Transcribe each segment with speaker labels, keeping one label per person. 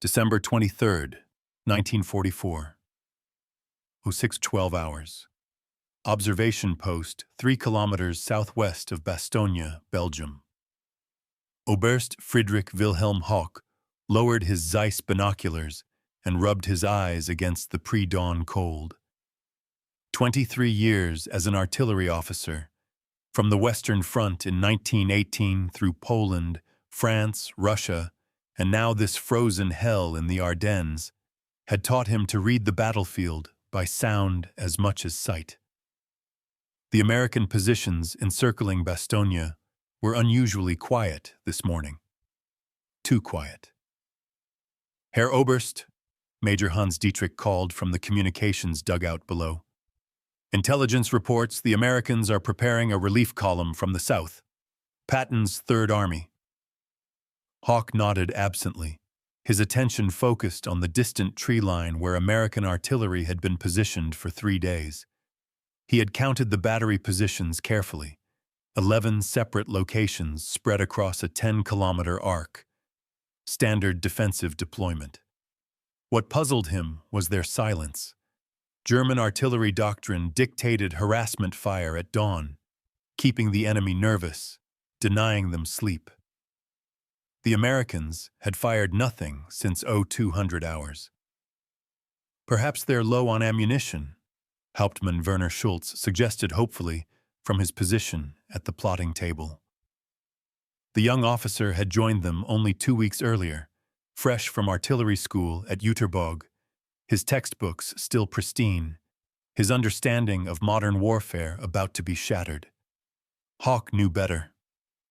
Speaker 1: December 23rd, 1944. 06:12 hours. Observation post 3 kilometers southwest of Bastogne, Belgium. Oberst Friedrich Wilhelm Hauck lowered his Zeiss binoculars and rubbed his eyes against the pre-dawn cold. 23 years as an artillery officer, from the Western Front in 1918 through Poland, France, Russia, and now this frozen hell in the Ardennes, had taught him to read the battlefield by sound as much as sight. The American positions encircling Bastogne were unusually quiet this morning. Too quiet. Herr Oberst, Major Hans Dietrich called from the communications dugout below. Intelligence reports the Americans are preparing a relief column from the south. Patton's Third Army. Hauck nodded absently, his attention focused on the distant tree line where American artillery had been positioned for 3 days. He had counted the battery positions carefully, 11 separate locations spread across a 10-kilometer arc. Standard defensive deployment. What puzzled him was their silence. German artillery doctrine dictated harassment fire at dawn, keeping the enemy nervous, denying them sleep. The Americans had fired nothing since 0200 hours. Perhaps they're low on ammunition, Hauptmann Werner Schultz suggested hopefully from his position at the plotting table. The young officer had joined them only 2 weeks earlier, fresh from artillery school at Jüterbog, his textbooks still pristine, his understanding of modern warfare about to be shattered. Hauck knew better.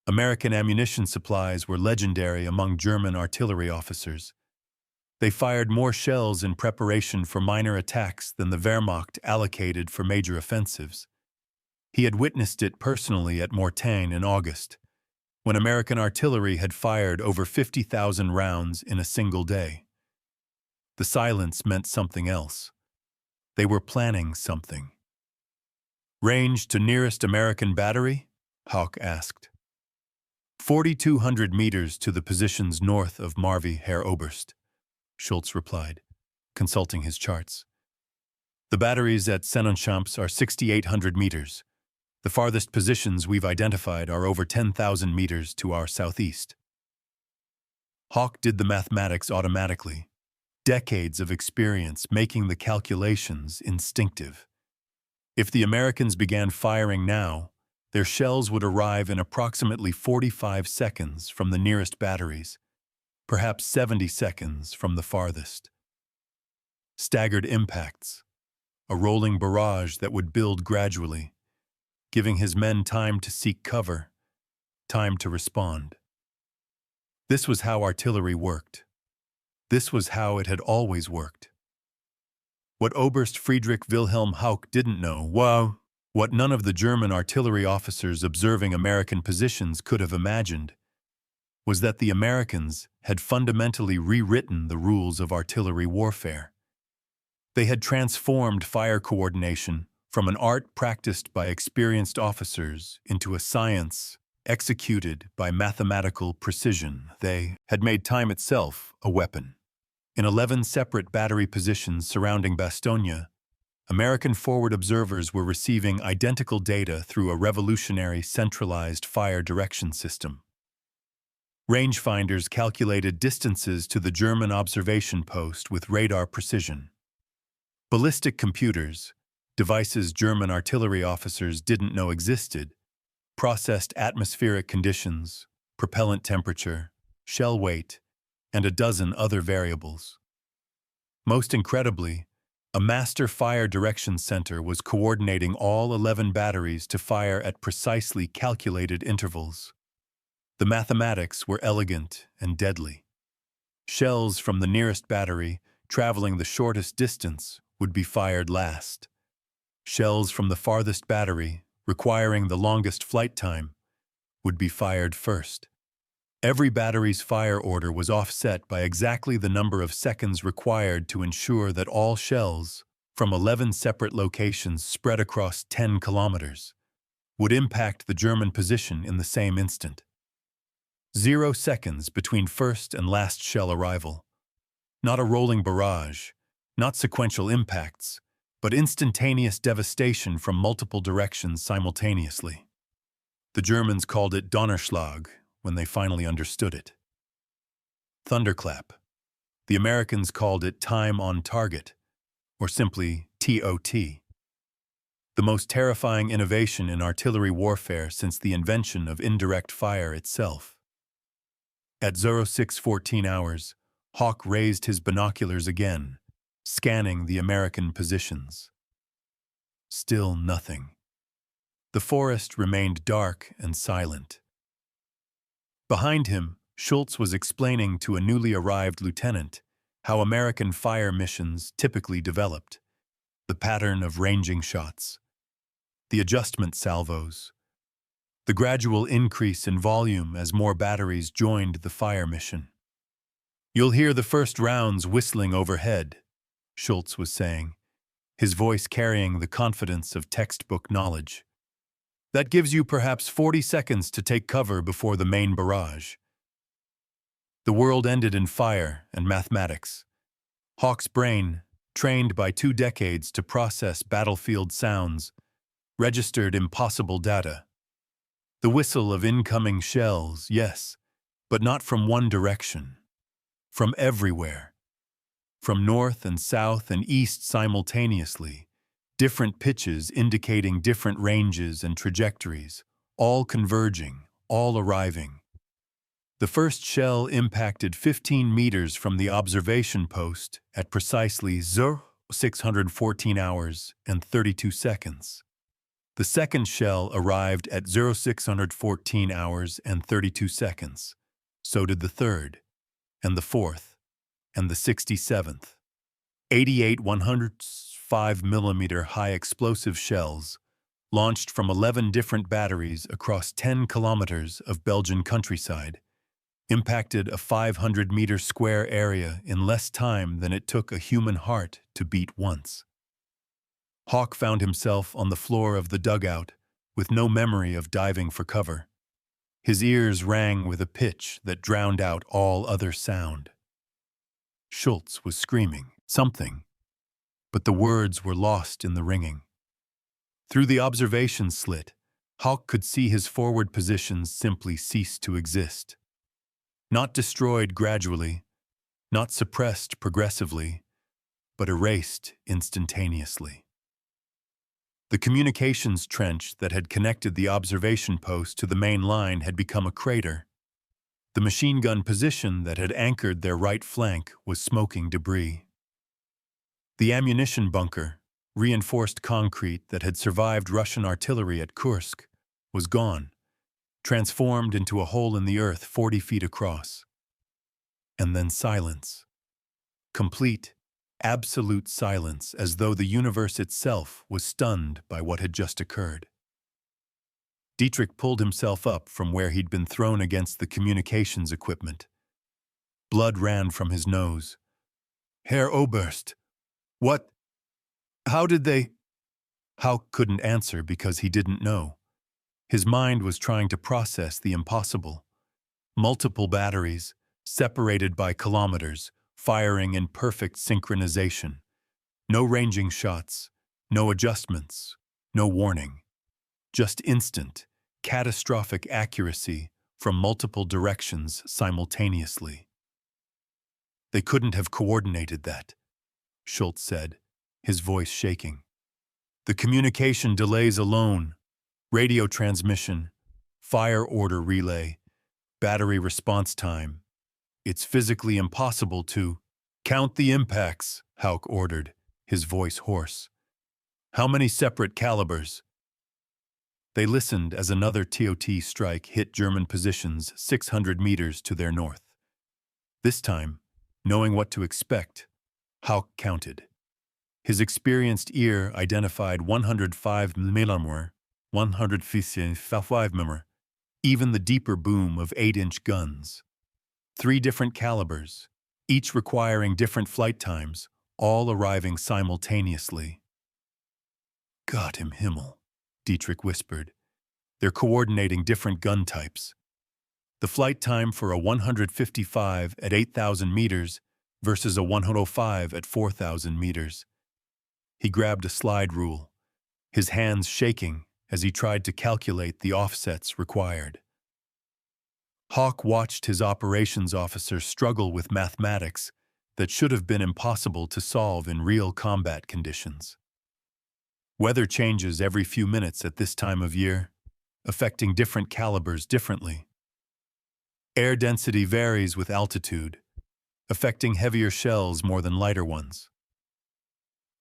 Speaker 1: American ammunition supplies were legendary among German artillery officers. They fired more shells in preparation for minor attacks than the Wehrmacht allocated for major offensives. He had witnessed it personally at Mortain in August, when American artillery had fired over 50,000 rounds in a single day. The silence meant something else. They were planning something. Range to nearest American battery? Hauck asked. 4,200 meters to the positions north of Marvy, Herr Oberst, Schultz replied, consulting his charts. The batteries at Sennechamps are 6,800 meters. The farthest positions we've identified are over 10,000 meters to our southeast. Hauck did the mathematics automatically, decades of experience making the calculations instinctive. If the Americans began firing now, their shells would arrive in approximately 45 seconds from the nearest batteries, perhaps 70 seconds from the farthest. Staggered impacts, a rolling barrage that would build gradually, giving his men time to seek cover, time to respond. This was how artillery worked. This was how it had always worked. What Oberst Friedrich Wilhelm Hauck didn't know, what none of the German artillery officers observing American positions could have imagined, was that the Americans had fundamentally rewritten the rules of artillery warfare. They had transformed fire coordination from an art practiced by experienced officers into a science executed by mathematical precision. They had made time itself a weapon. In 11 separate battery positions surrounding Bastogne, American forward observers were receiving identical data through a revolutionary centralized fire direction system. Rangefinders calculated distances to the German observation post with radar precision. Ballistic computers, devices German artillery officers didn't know existed, processed atmospheric conditions, propellant temperature, shell weight, and a dozen other variables. Most incredibly, a master fire direction center was coordinating all 11 batteries to fire at precisely calculated intervals. The mathematics were elegant and deadly. Shells from the nearest battery, traveling the shortest distance, would be fired last. Shells from the farthest battery, requiring the longest flight time, would be fired first. Every battery's fire order was offset by exactly the number of seconds required to ensure that all shells, from 11 separate locations spread across 10 kilometers, would impact the German position in the same instant. 0 seconds between first and last shell arrival. Not a rolling barrage, not sequential impacts, but instantaneous devastation from multiple directions simultaneously. The Germans called it Donnerschlag when they finally understood it. Thunderclap. The Americans called it time on target, or simply TOT. The most terrifying innovation in artillery warfare since the invention of indirect fire itself. At 0614 hours, Hawk raised his binoculars again, scanning the American positions. Still nothing. The forest remained dark and silent. Behind him, Schultz was explaining to a newly arrived lieutenant how American fire missions typically developed, the pattern of ranging shots, the adjustment salvos, the gradual increase in volume as more batteries joined the fire mission. "You'll hear the first rounds whistling overhead," Schultz was saying, his voice carrying the confidence of textbook knowledge. "That gives you perhaps 40 seconds to take cover before the main barrage." The world ended in fire and mathematics. Hawk's brain, trained by 2 decades to process battlefield sounds, registered impossible data. The whistle of incoming shells, yes, but not from one direction. From everywhere. From north and south and east simultaneously, different pitches indicating different ranges and trajectories, all converging, all arriving. The first shell impacted 15 meters from the observation post at precisely 0614 hours and 32 seconds. The second shell arrived at 0614 hours and 32 seconds. So did the third, and the fourth, and the 67th. 88 105mm high explosive shells, launched from 11 different batteries across 10 kilometers of Belgian countryside, impacted a 500-meter square area in less time than it took a human heart to beat once. Hawk found himself on the floor of the dugout with no memory of diving for cover. His ears rang with a pitch that drowned out all other sound. Schultz was screaming something, but the words were lost in the ringing. Through the observation slit, Hawk could see his forward positions simply cease to exist. Not destroyed gradually, not suppressed progressively, but erased instantaneously. The communications trench that had connected the observation post to the main line had become a crater. The machine gun position that had anchored their right flank was smoking debris. The ammunition bunker, reinforced concrete that had survived Russian artillery at Kursk, was gone, transformed into a hole in the earth 40 feet across. And then silence. Complete, absolute silence, as though the universe itself was stunned by what had just occurred. Dietrich pulled himself up from where he'd been thrown against the communications equipment. Blood ran from his nose. "Herr Oberst, what? How did they?" Hauck couldn't answer because he didn't know. His mind was trying to process the impossible. Multiple batteries, separated by kilometers, firing in perfect synchronization. No ranging shots, no adjustments, no warning. Just instant, catastrophic accuracy from multiple directions simultaneously. "They couldn't have coordinated that," Schultz said, his voice shaking. "The communication delays alone, radio transmission, fire order relay, battery response time. It's physically impossible to—" "Count the impacts," Hauck ordered, his voice hoarse. "How many separate calibers?" They listened as another TOT strike hit German positions 600 meters to their north. This time, knowing what to expect, Hauck counted. His experienced ear identified 105 mm, 155 mm, even the deeper boom of 8-inch guns. 3 different calibers, each requiring different flight times, all arriving simultaneously. "Gott im Himmel," Dietrich whispered. "They're coordinating different gun types. The flight time for a 155 at 8,000 meters versus a 105 at 4,000 meters. He grabbed a slide rule, his hands shaking as he tried to calculate the offsets required. Hawk watched his operations officer struggle with mathematics that should have been impossible to solve in real combat conditions. Weather changes every few minutes at this time of year, affecting different calibers differently. Air density varies with altitude, affecting heavier shells more than lighter ones.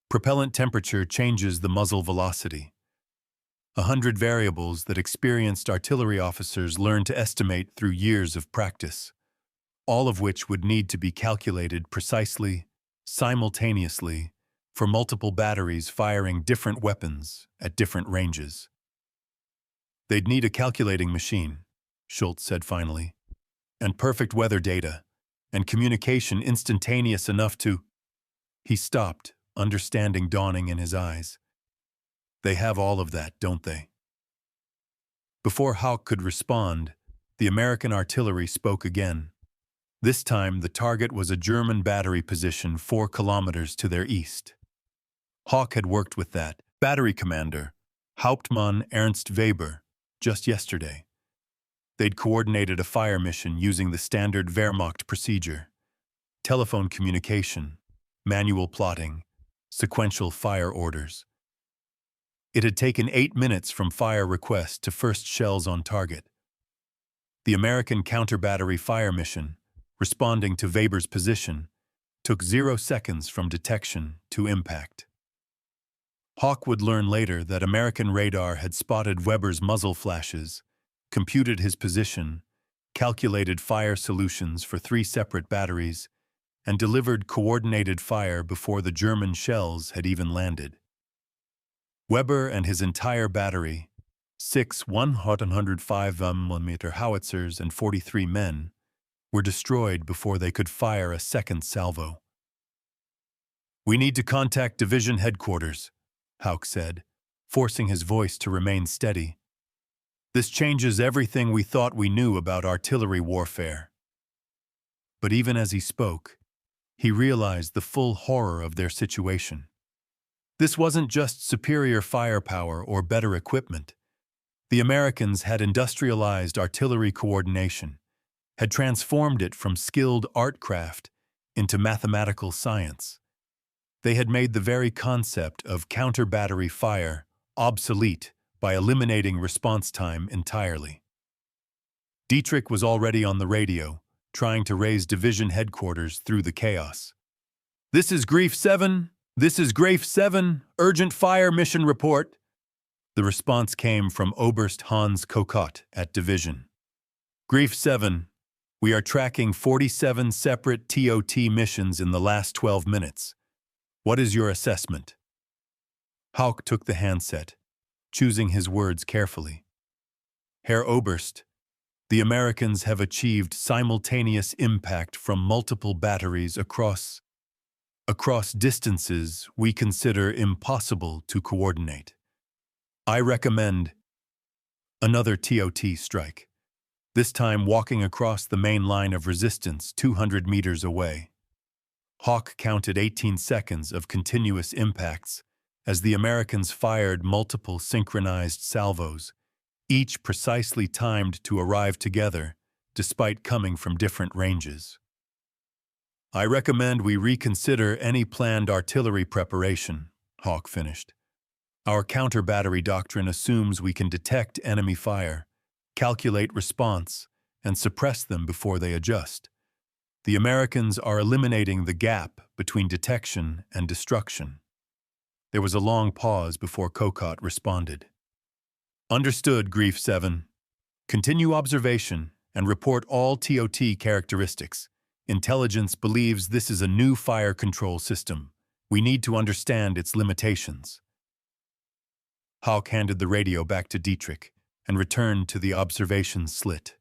Speaker 1: Propellant temperature changes the muzzle velocity. 100 variables that experienced artillery officers learned to estimate through years of practice, all of which would need to be calculated precisely, simultaneously, for multiple batteries firing different weapons at different ranges. They'd need a calculating machine, Schultz said finally, and perfect weather data, and communication instantaneous enough to... He stopped, understanding dawning in his eyes. They have all of that, don't they? Before Hawk could respond, the American artillery spoke again. This time, the target was a German battery position 4 kilometers to their east. Hawk had worked with that battery commander, Hauptmann Ernst Weber, just yesterday. They'd coordinated a fire mission using the standard Wehrmacht procedure: telephone communication, manual plotting, sequential fire orders. It had taken 8 minutes from fire request to first shells on target. The American counter-battery fire mission, responding to Weber's position, took 0 seconds from detection to impact. Hawk would learn later that American radar had spotted Weber's muzzle flashes, computed his position, calculated fire solutions for 3 separate batteries, and delivered coordinated fire before the German shells had even landed. Weber and his entire battery, 6 105mm howitzers and 43 men, were destroyed before they could fire a second salvo. "We need to contact division headquarters," Hawk said, forcing his voice to remain steady. "This changes everything we thought we knew about artillery warfare." But even as he spoke, he realized the full horror of their situation. This wasn't just superior firepower or better equipment. The Americans had industrialized artillery coordination, had transformed it from skilled art craft into mathematical science. They had made the very concept of counter-battery fire obsolete by eliminating response time entirely. Dietrich was already on the radio, trying to raise division headquarters through the chaos. "This is Grief 7. This is Grafe 7, urgent fire mission report." The response came from Oberst Hans Kokott at Division. "Grief 7, we are tracking 47 separate TOT missions in the last 12 minutes. What is your assessment?" Hauck took the handset, choosing his words carefully. "Herr Oberst, the Americans have achieved simultaneous impact from multiple batteries across distances we consider impossible to coordinate. I recommend..." Another TOT strike, this time walking across the main line of resistance 200 meters away. Hawk counted 18 seconds of continuous impacts as the Americans fired multiple synchronized salvos, each precisely timed to arrive together despite coming from different ranges. "I recommend we reconsider any planned artillery preparation," Hawk finished. "Our counter-battery doctrine assumes we can detect enemy fire, calculate response, and suppress them before they adjust. The Americans are eliminating the gap between detection and destruction." There was a long pause before Kokott responded. "Understood, Grief 7. Continue observation and report all TOT characteristics. Intelligence believes this is a new fire control system. We need to understand its limitations." Hawk handed the radio back to Dietrich and returned to the observation slit.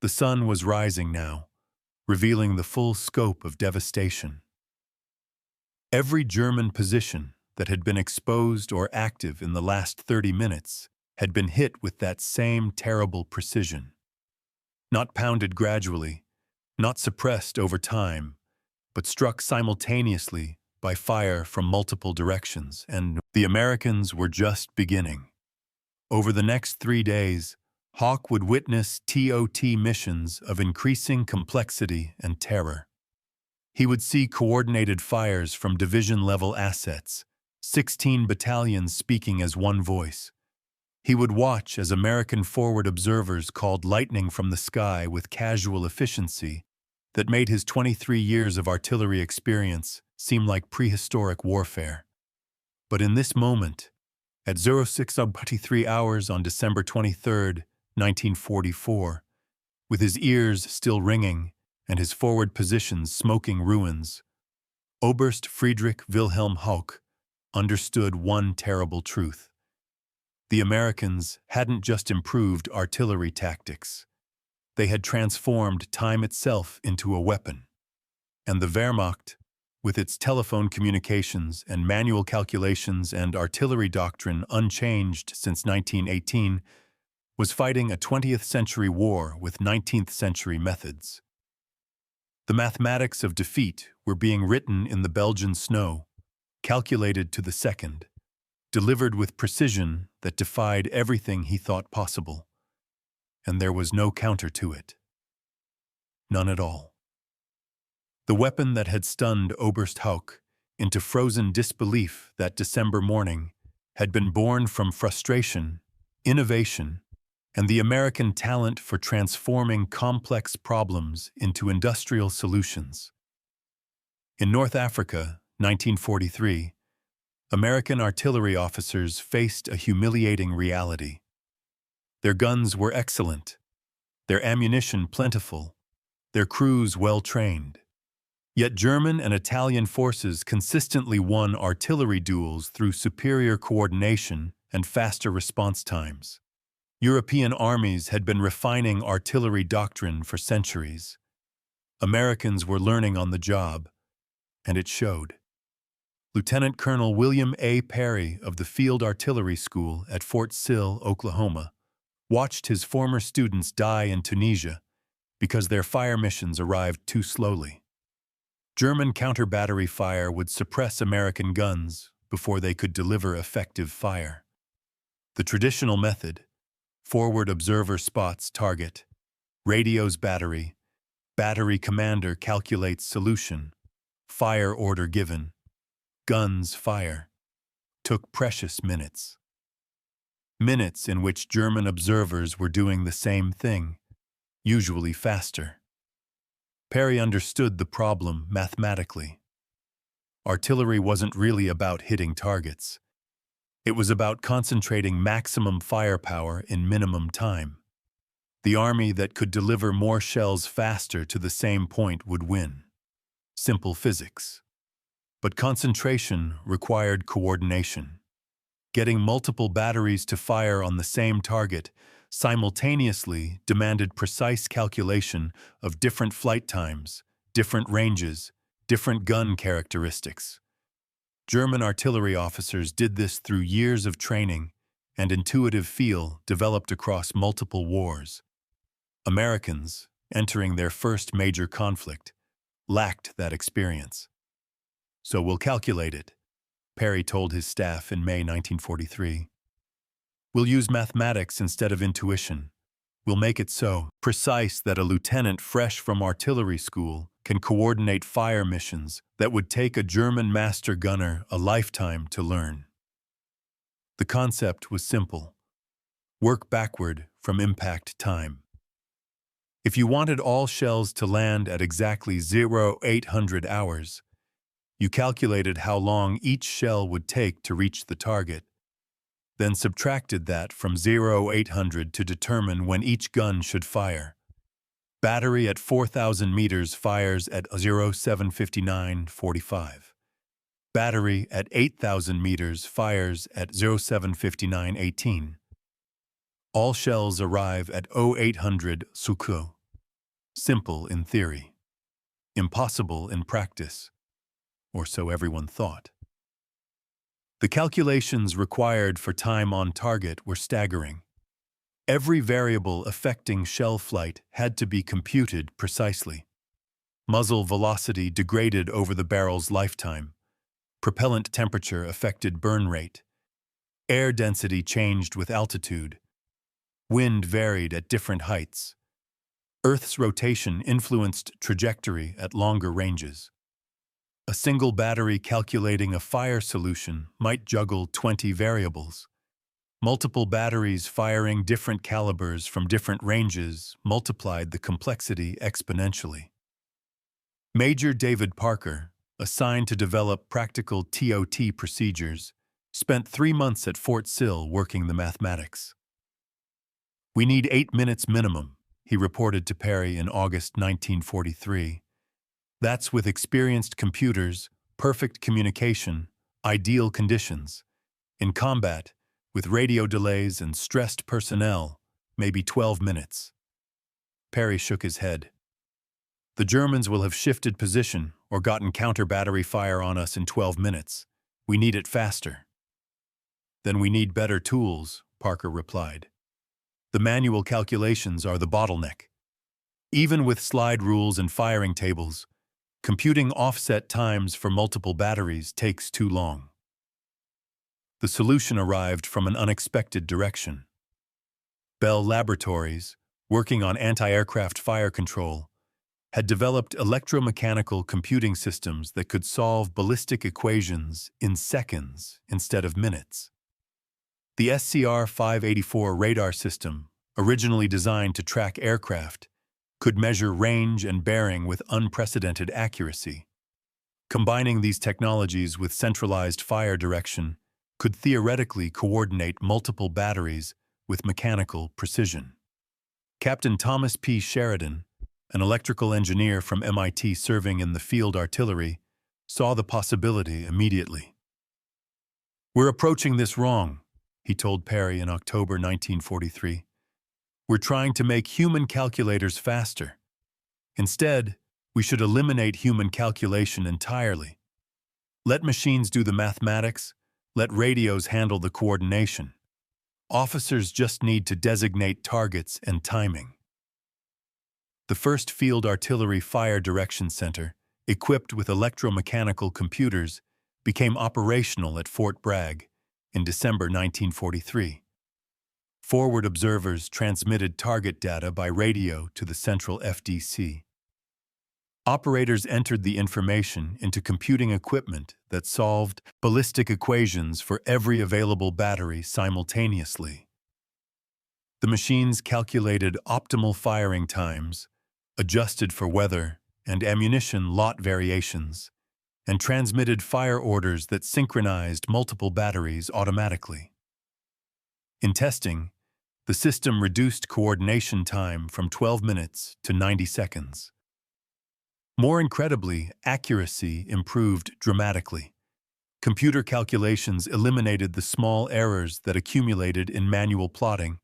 Speaker 1: The sun was rising now, revealing the full scope of devastation. Every German position that had been exposed or active in the last 30 minutes had been hit with that same terrible precision. Not pounded gradually, not suppressed over time, but struck simultaneously by fire from multiple directions, and the Americans were just beginning. Over the next 3 days, Hawk would witness TOT missions of increasing complexity and terror. He would see coordinated fires from division-level assets, 16 battalions speaking as one voice. He would watch as American forward observers called lightning from the sky with casual efficiency that made his 23 years of artillery experience seem like prehistoric warfare. But in this moment, at 06:23 hours on December 23, 1944, with his ears still ringing and his forward positions smoking ruins, Oberst Friedrich Wilhelm Hauck understood one terrible truth. The Americans hadn't just improved artillery tactics. They had transformed time itself into a weapon. And the Wehrmacht, with its telephone communications and manual calculations and artillery doctrine unchanged since 1918, was fighting a 20th century war with 19th century methods. The mathematics of defeat were being written in the Belgian snow, calculated to the second, delivered with precision that defied everything he thought possible. And there was no counter to it. None at all. The weapon that had stunned Oberst Hauck into frozen disbelief that December morning had been born from frustration, innovation, and the American talent for transforming complex problems into industrial solutions. In North Africa, 1943, American artillery officers faced a humiliating reality. Their guns were excellent, their ammunition plentiful, their crews well-trained. Yet German and Italian forces consistently won artillery duels through superior coordination and faster response times. European armies had been refining artillery doctrine for centuries. Americans were learning on the job, and it showed. Lieutenant Colonel William A. Perry of the Field Artillery School at Fort Sill, Oklahoma, watched his former students die in Tunisia because their fire missions arrived too slowly. German counter-battery fire would suppress American guns before they could deliver effective fire. The traditional method, forward observer spots target, radios battery, battery commander calculates solution, fire order given, guns fire, took precious minutes. Minutes in which German observers were doing the same thing, usually faster. Perry understood the problem mathematically. Artillery wasn't really about hitting targets. It was about concentrating maximum firepower in minimum time. The army that could deliver more shells faster to the same point would win. Simple physics. But concentration required coordination. Getting multiple batteries to fire on the same target simultaneously demanded precise calculation of different flight times, different ranges, different gun characteristics. German artillery officers did this through years of training and intuitive feel developed across multiple wars. Americans, entering their first major conflict, lacked that experience. "So we'll calculate it," Perry told his staff in May 1943. "We'll use mathematics instead of intuition. We'll make it so precise that a lieutenant fresh from artillery school can coordinate fire missions that would take a German master gunner a lifetime to learn." The concept was simple. Work backward from impact time. If you wanted all shells to land at exactly 0800 hours, you calculated how long each shell would take to reach the target, then subtracted that from 0800 to determine when each gun should fire. Battery at 4,000 meters fires at 07:59:45. Battery at 8,000 meters fires at 07:59:18. All shells arrive at 0800 Suku. Simple in theory. Impossible in practice. Or so everyone thought. The calculations required for time on target were staggering. Every variable affecting shell flight had to be computed precisely. Muzzle velocity degraded over the barrel's lifetime. Propellant temperature affected burn rate. Air density changed with altitude. Wind varied at different heights. Earth's rotation influenced trajectory at longer ranges. A single battery calculating a fire solution might juggle 20 variables. Multiple batteries firing different calibers from different ranges multiplied the complexity exponentially. Major David Parker, assigned to develop practical TOT procedures, spent 3 months at Fort Sill working the mathematics. "We need 8 minutes minimum," he reported to Perry in August 1943. "That's with experienced computers, perfect communication, ideal conditions. In combat, with radio delays and stressed personnel, maybe 12 minutes. Perry shook his head. "The Germans will have shifted position or gotten counter-battery fire on us in 12 minutes. We need it faster." "Then we need better tools," Parker replied. "The manual calculations are the bottleneck. Even with slide rules and firing tables, computing offset times for multiple batteries takes too long." The solution arrived from an unexpected direction. Bell Laboratories, working on anti-aircraft fire control, had developed electromechanical computing systems that could solve ballistic equations in seconds instead of minutes. The SCR-584 radar system, originally designed to track aircraft, could measure range and bearing with unprecedented accuracy. Combining these technologies with centralized fire direction could theoretically coordinate multiple batteries with mechanical precision. Captain Thomas P. Sheridan, an electrical engineer from MIT serving in the field artillery, saw the possibility immediately. "We're approaching this wrong," he told Perry in October 1943. "We're trying to make human calculators faster. Instead, we should eliminate human calculation entirely. Let machines do the mathematics. Let radios handle the coordination. Officers just need to designate targets and timing." The first Field Artillery Fire Direction Center, equipped with electromechanical computers, became operational at Fort Bragg in December 1943. Forward observers transmitted target data by radio to the central FDC. Operators entered the information into computing equipment that solved ballistic equations for every available battery simultaneously. The machines calculated optimal firing times, adjusted for weather and ammunition lot variations, and transmitted fire orders that synchronized multiple batteries automatically. In testing, the system reduced coordination time from 12 minutes to 90 seconds. More incredibly, accuracy improved dramatically. Computer calculations eliminated the small errors that accumulated in manual plotting,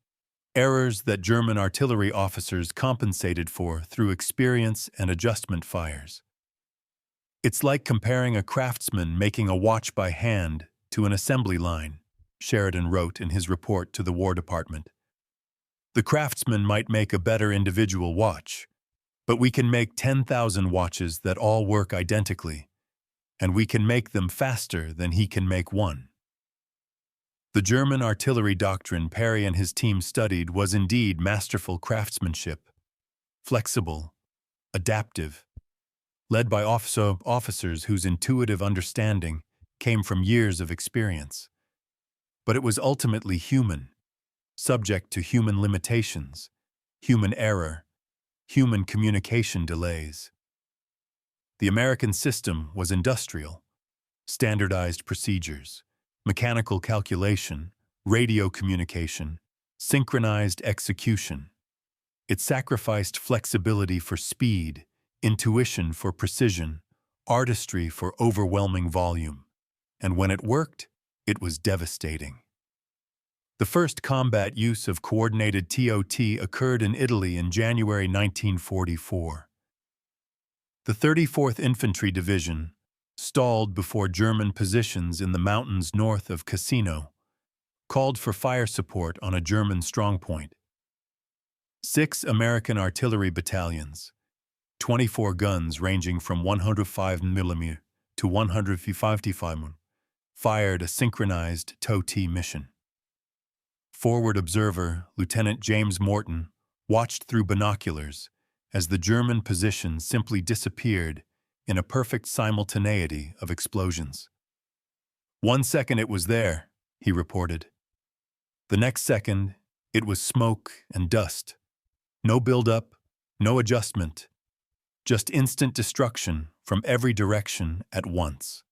Speaker 1: errors that German artillery officers compensated for through experience and adjustment fires. "It's like comparing a craftsman making a watch by hand to an assembly line," Sheridan wrote in his report to the War Department. "The craftsman might make a better individual watch, but we can make 10,000 watches that all work identically, and we can make them faster than he can make one." The German artillery doctrine Perry and his team studied was indeed masterful craftsmanship, flexible, adaptive, led by officers whose intuitive understanding came from years of experience. But it was ultimately human, subject to human limitations, human error, human communication delays. The American system was industrial, standardized procedures, mechanical calculation, radio communication, synchronized execution. It sacrificed flexibility for speed, intuition for precision, artistry for overwhelming volume. And when it worked, it was devastating. The first combat use of coordinated TOT occurred in Italy in January 1944. The 34th Infantry Division stalled before German positions in the mountains north of Cassino, called for fire support on a German strongpoint. 6 American artillery battalions, 24 guns ranging from 105 mm to 155 mm, fired a synchronized TOT mission. Forward observer Lieutenant James Morton watched through binoculars as the German position simply disappeared in a perfect simultaneity of explosions. 1 second it was there, he reported. The next second, it was smoke and dust. No build-up, no adjustment, just instant destruction from every direction at once.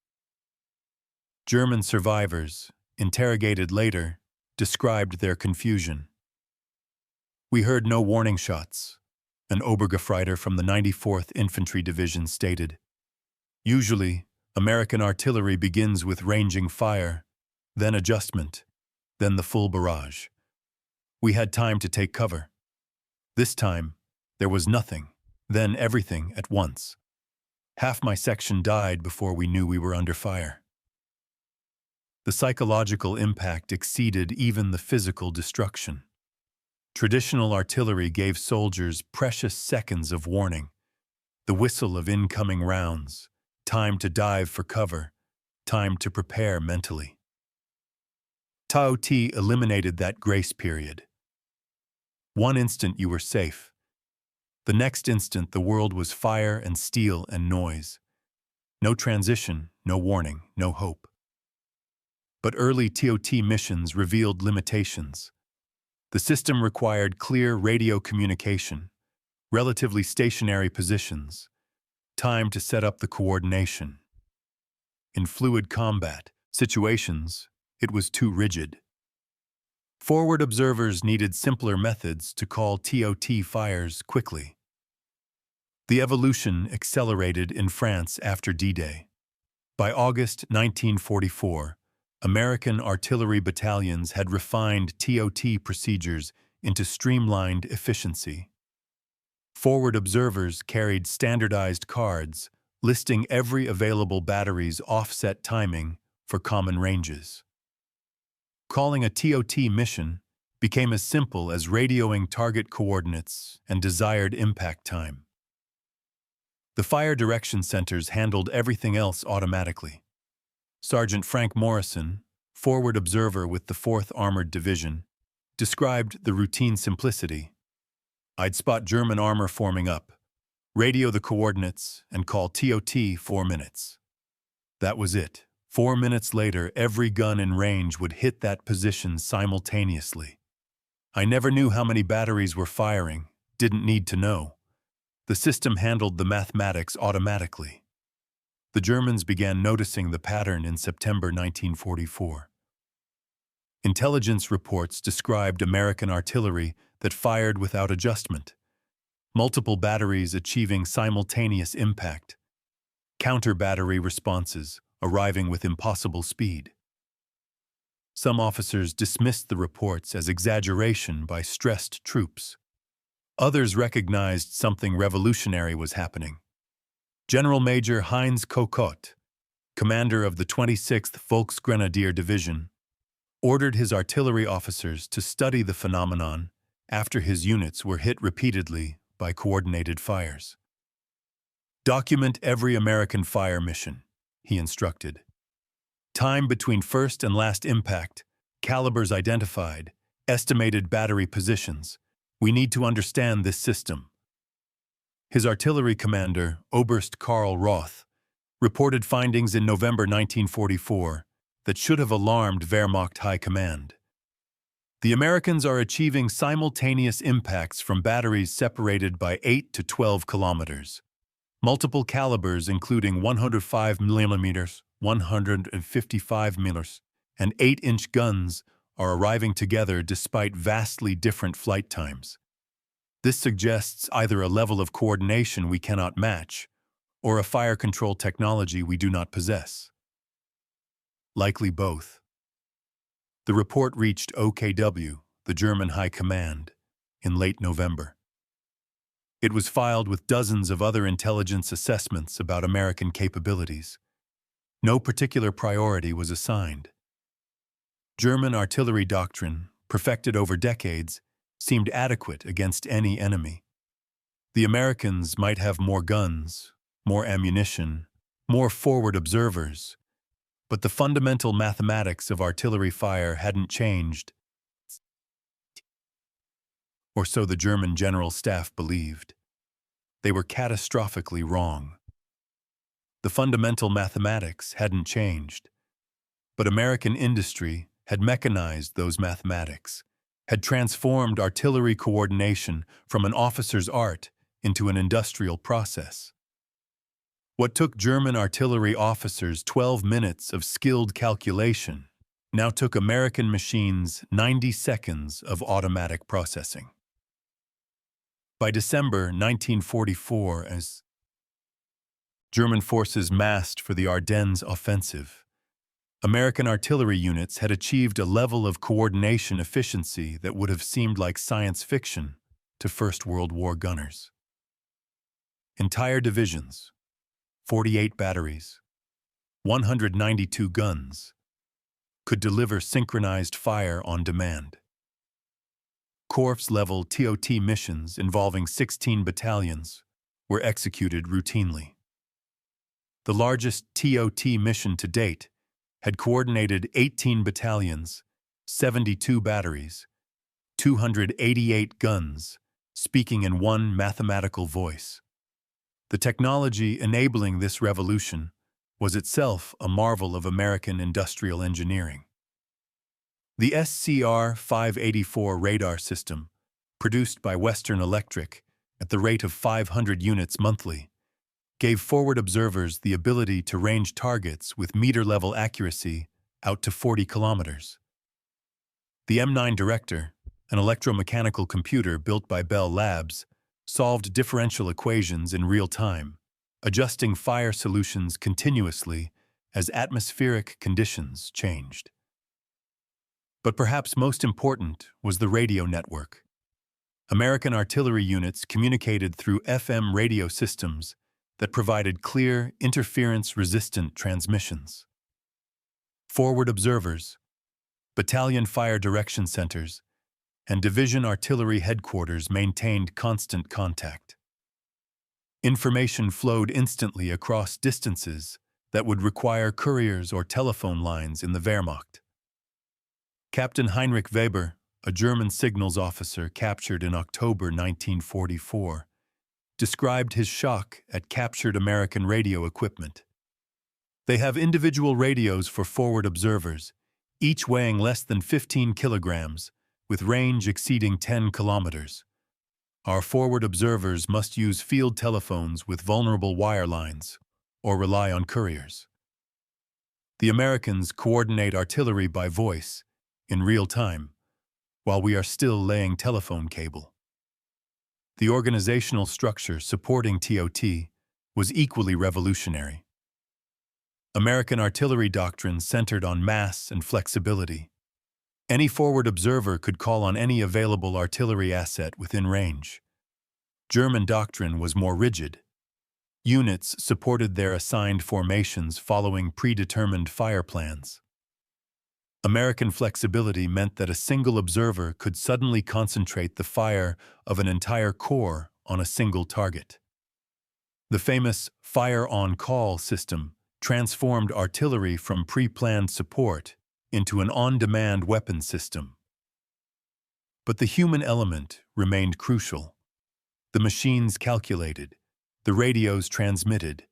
Speaker 1: German survivors, interrogated later, described their confusion. "We heard no warning shots," an Obergefreiter from the 94th Infantry Division stated. "Usually, American artillery begins with ranging fire, then adjustment, then the full barrage. We had time to take cover. This time, there was nothing, then everything at once. Half my section died before we knew we were under fire." The psychological impact exceeded even the physical destruction. Traditional artillery gave soldiers precious seconds of warning, the whistle of incoming rounds, time to dive for cover, time to prepare mentally. TOT eliminated that grace period. One instant you were safe. The next instant the world was fire and steel and noise. No transition, no warning, no hope. But early TOT missions revealed limitations. The system required clear radio communication, relatively stationary positions, time to set up the coordination. In fluid combat situations, it was too rigid. Forward observers needed simpler methods to call TOT fires quickly. The evolution accelerated in France after D-Day. By August 1944, American artillery battalions had refined TOT procedures into streamlined efficiency. Forward observers carried standardized cards listing every available battery's offset timing for common ranges. Calling a TOT mission became as simple as radioing target coordinates and desired impact time. The fire direction centers handled everything else automatically. Sergeant Frank Morrison, forward observer with the 4th Armored Division, described the routine simplicity. "I'd spot German armor forming up, radio the coordinates, and call TOT 4 minutes. That was it. 4 minutes later, every gun in range would hit that position simultaneously. I never knew how many batteries were firing, didn't need to know. The system handled the mathematics automatically." The Germans began noticing the pattern in September 1944. Intelligence reports described American artillery that fired without adjustment, multiple batteries achieving simultaneous impact, counter-battery responses arriving with impossible speed. Some officers dismissed the reports as exaggeration by stressed troops. Others recognized something revolutionary was happening. General Major Heinz Kokott, commander of the 26th Volksgrenadier Division, ordered his artillery officers to study the phenomenon after his units were hit repeatedly by coordinated fires. "Document every American fire mission," he instructed. "Time between first and last impact, calibers identified, estimated battery positions. We need to understand this system." His artillery commander, Oberst Karl Roth, reported findings in November 1944 that should have alarmed Wehrmacht High Command. "The Americans are achieving simultaneous impacts from batteries separated by 8 to 12 kilometers. Multiple calibers including 105 mm, 155 mm, and 8-inch guns are arriving together despite vastly different flight times. This suggests either a level of coordination we cannot match, or a fire control technology we do not possess. Likely both." The report reached OKW, the German High Command, in late November. It was filed with dozens of other intelligence assessments about American capabilities. No particular priority was assigned. German artillery doctrine, perfected over decades, seemed adequate against any enemy. The Americans might have more guns, more ammunition, more forward observers, but the fundamental mathematics of artillery fire hadn't changed, or so the German General Staff believed. They were catastrophically wrong. The fundamental mathematics hadn't changed, but American industry had mechanized those mathematics, had transformed artillery coordination from an officer's art into an industrial process. What took German artillery officers 12 minutes of skilled calculation now took American machines 90 seconds of automatic processing. By December 1944, as German forces massed for the Ardennes offensive, American artillery units had achieved a level of coordination efficiency that would have seemed like science fiction to First World War gunners. Entire divisions, 48 batteries, 192 guns, could deliver synchronized fire on demand. Corps-level TOT missions involving 16 battalions were executed routinely. The largest TOT mission to date had coordinated 18 battalions, 72 batteries, 288 guns, speaking in one mathematical voice. The technology enabling this revolution was itself a marvel of American industrial engineering. The SCR-584 radar system, produced by Western Electric at the rate of 500 units monthly, gave forward observers the ability to range targets with meter-level accuracy out to 40 kilometers. The M9 Director, an electromechanical computer built by Bell Labs, solved differential equations in real time, adjusting fire solutions continuously as atmospheric conditions changed. But perhaps most important was the radio network. American artillery units communicated through FM radio systems that provided clear, interference-resistant transmissions. Forward observers, battalion fire direction centers, and division artillery headquarters maintained constant contact. Information flowed instantly across distances that would require couriers or telephone lines in the Wehrmacht. Captain Heinrich Weber, a German signals officer captured in October 1944, described his shock at captured American radio equipment. They have individual radios for forward observers, each weighing less than 15 kilograms, with range exceeding 10 kilometers. Our forward observers must use field telephones with vulnerable wire lines, or rely on couriers. The Americans coordinate artillery by voice, in real time, while we are still laying telephone cable. The organizational structure supporting TOT was equally revolutionary. American artillery doctrine centered on mass and flexibility. Any forward observer could call on any available artillery asset within range. German doctrine was more rigid. Units supported their assigned formations following predetermined fire plans. American flexibility meant that a single observer could suddenly concentrate the fire of an entire corps on a single target. The famous fire-on-call system transformed artillery from pre-planned support into an on-demand weapon system. But the human element remained crucial. The machines calculated, the radios transmitted,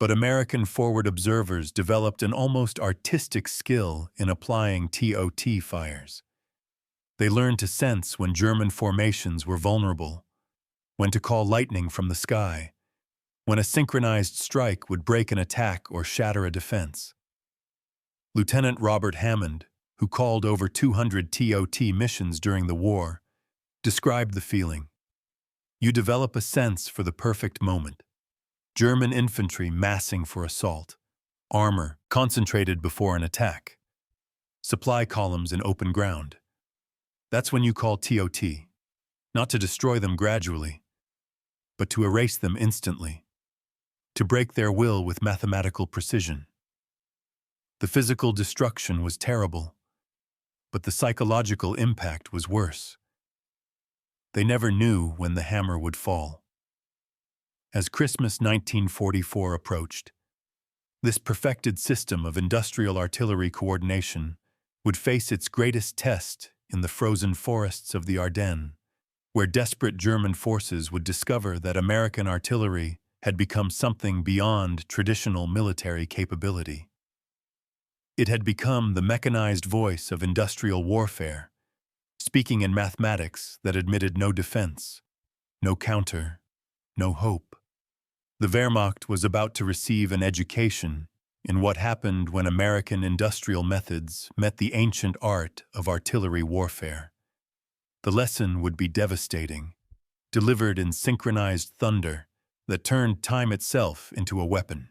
Speaker 1: but American forward observers developed an almost artistic skill in applying TOT fires. They learned to sense when German formations were vulnerable, when to call lightning from the sky, when a synchronized strike would break an attack or shatter a defense. Lieutenant Robert Hammond, who called over 200 TOT missions during the war, described the feeling. You develop a sense for the perfect moment. German infantry massing for assault, armor concentrated before an attack, supply columns in open ground. That's when you call TOT, not to destroy them gradually, but to erase them instantly, to break their will with mathematical precision. The physical destruction was terrible, but the psychological impact was worse. They never knew when the hammer would fall. As Christmas 1944 approached, this perfected system of industrial artillery coordination would face its greatest test in the frozen forests of the Ardennes, where desperate German forces would discover that American artillery had become something beyond traditional military capability. It had become the mechanized voice of industrial warfare, speaking in mathematics that admitted no defense, no counter, no hope. The Wehrmacht was about to receive an education in what happened when American industrial methods met the ancient art of artillery warfare. The lesson would be devastating, delivered in synchronized thunder that turned time itself into a weapon.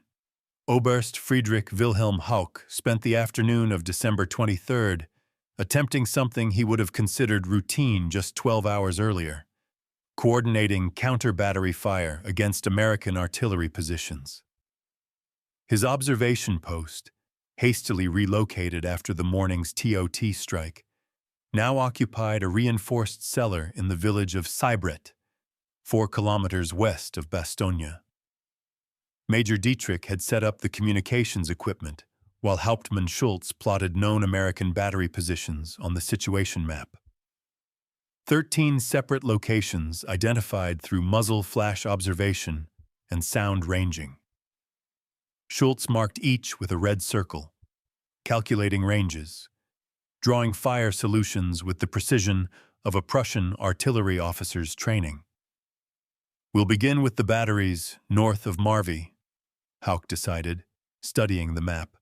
Speaker 1: Oberst Friedrich Wilhelm Hauck spent the afternoon of December 23rd attempting something he would have considered routine just 12 hours earlier: coordinating counter-battery fire against American artillery positions. His observation post, hastily relocated after the morning's TOT strike, now occupied a reinforced cellar in the village of Seibret, 4 kilometers west of Bastogne. Major Dietrich had set up the communications equipment, while Hauptmann Schultz plotted known American battery positions on the situation map. 13 separate locations identified through muzzle flash observation and sound ranging. Schultz marked each with a red circle, calculating ranges, drawing fire solutions with the precision of a Prussian artillery officer's training. "We'll begin with the batteries north of Marvy," Hauck decided, studying the map.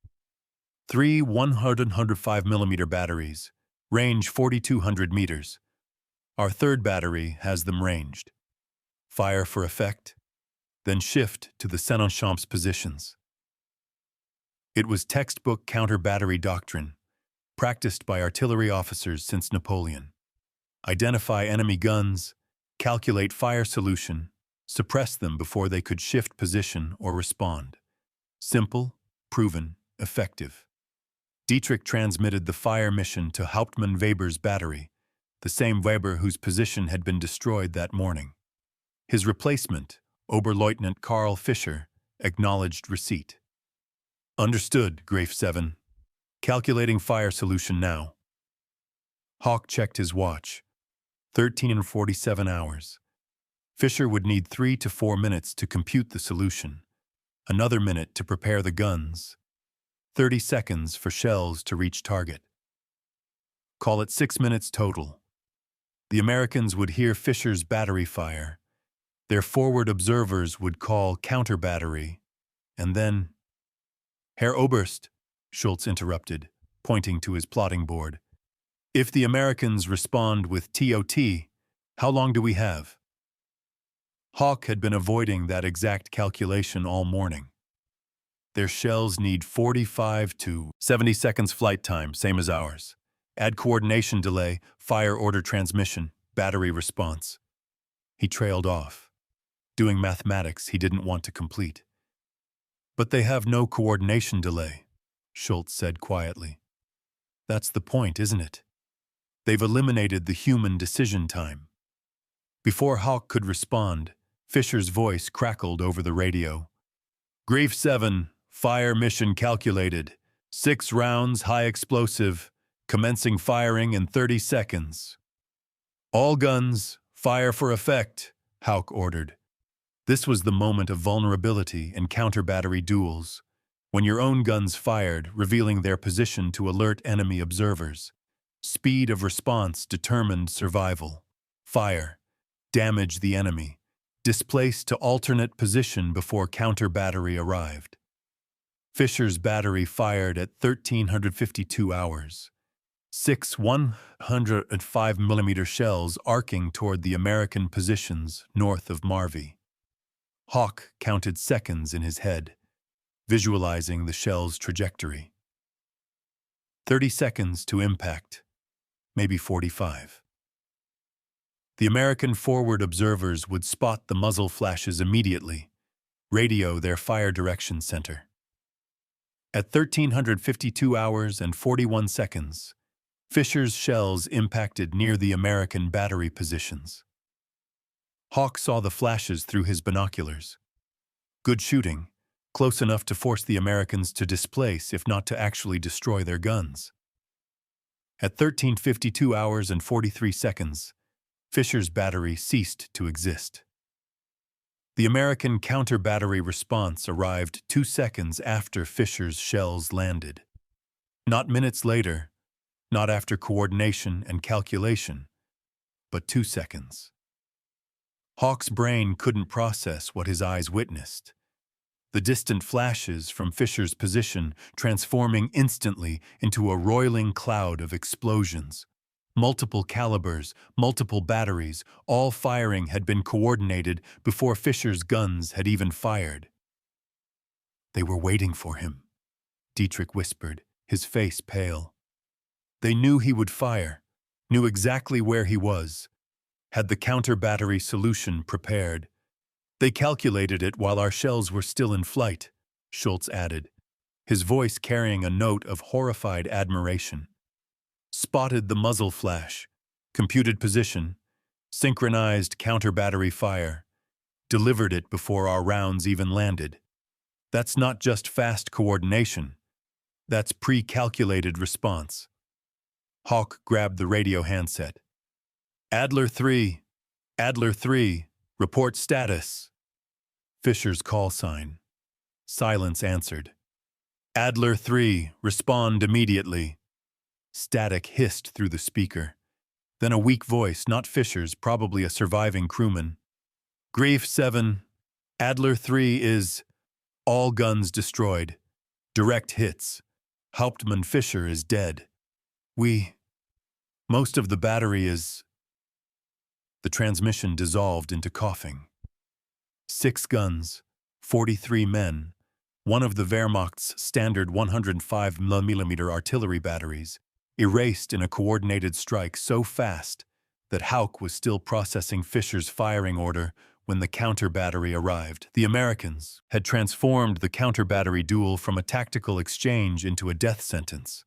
Speaker 1: 3 105mm batteries, range 4,200 meters. Our third battery has them ranged. Fire for effect, then shift to the Sennenchamp's positions. It was textbook counter-battery doctrine, practiced by artillery officers since Napoleon. Identify enemy guns, calculate fire solution, suppress them before they could shift position or respond. Simple, proven, effective. Dietrich transmitted the fire mission to Hauptmann Weber's battery, the same Weber whose position had been destroyed that morning. His replacement, Oberleutnant Karl Fischer, acknowledged receipt. "Understood, Graf 7. Calculating fire solution now." Hauck checked his watch. 13:47 hours. Fischer would need 3 to 4 minutes to compute the solution, another minute to prepare the guns, 30 seconds for shells to reach target. Call it 6 minutes total. The Americans would hear Fischer's battery fire. Their forward observers would call counter-battery, and then— "Herr Oberst," Schultz interrupted, pointing to his plotting board, "if the Americans respond with TOT, how long do we have?" Hauck had been avoiding that exact calculation all morning. "Their shells need 45 to 70 seconds flight time, same as ours. Add coordination delay, fire order transmission, battery response." He trailed off, doing mathematics he didn't want to complete. "But they have no coordination delay," Schultz said quietly. "That's the point, isn't it? They've eliminated the human decision time." Before Hauck could respond, Fischer's voice crackled over the radio. "Graf 7, fire mission calculated. 6 rounds, high explosive, commencing firing in 30 seconds. All guns, fire for effect," Hauck ordered. This was the moment of vulnerability in counter-battery duels, when your own guns fired, revealing their position to alert enemy observers. Speed of response determined survival. Fire. Damage the enemy. Displace to alternate position before counter-battery arrived. Fischer's battery fired at 1352 hours. 6 105mm shells arcing toward the American positions north of Marvy. Hauck counted seconds in his head, visualizing the shell's trajectory. 30 seconds to impact, maybe 45. The American forward observers would spot the muzzle flashes immediately, radio their fire direction center. At 1352 hours and 41 seconds, Fischer's shells impacted near the American battery positions. Hauck saw the flashes through his binoculars. Good shooting, close enough to force the Americans to displace if not to actually destroy their guns. At 13:52 hours and 43 seconds, Fisher's battery ceased to exist. The American counter-battery response arrived 2 seconds after Fisher's shells landed. Not minutes later, not after coordination and calculation, but 2 seconds. Hawk's brain couldn't process what his eyes witnessed. The distant flashes from Fisher's position transforming instantly into a roiling cloud of explosions. Multiple calibers, multiple batteries, all firing had been coordinated before Fisher's guns had even fired. They were waiting for him, Dietrich whispered, his face pale. They knew he would fire, knew exactly where he was, had the counter-battery solution prepared. They calculated it while our shells were still in flight, Schultz added, his voice carrying a note of horrified admiration. Spotted the muzzle flash, computed position, synchronized counter-battery fire, delivered it before our rounds even landed. That's not just fast coordination. That's pre-calculated response. Hawk grabbed the radio handset. Adler 3, Adler 3, report status. Fisher's call sign. Silence answered. Adler 3, respond immediately. Static hissed through the speaker. Then a weak voice, not Fisher's, probably a surviving crewman. Grief 7, Adler 3 is all guns destroyed. Direct hits. Hauptmann Fisher is dead. Most of the battery is... The transmission dissolved into coughing. 6 guns, 43 men, one of the Wehrmacht's standard 105mm artillery batteries, erased in a coordinated strike so fast that Hauck was still processing Fisher's firing order when the counter-battery arrived. The Americans had transformed the counter-battery duel from a tactical exchange into a death sentence.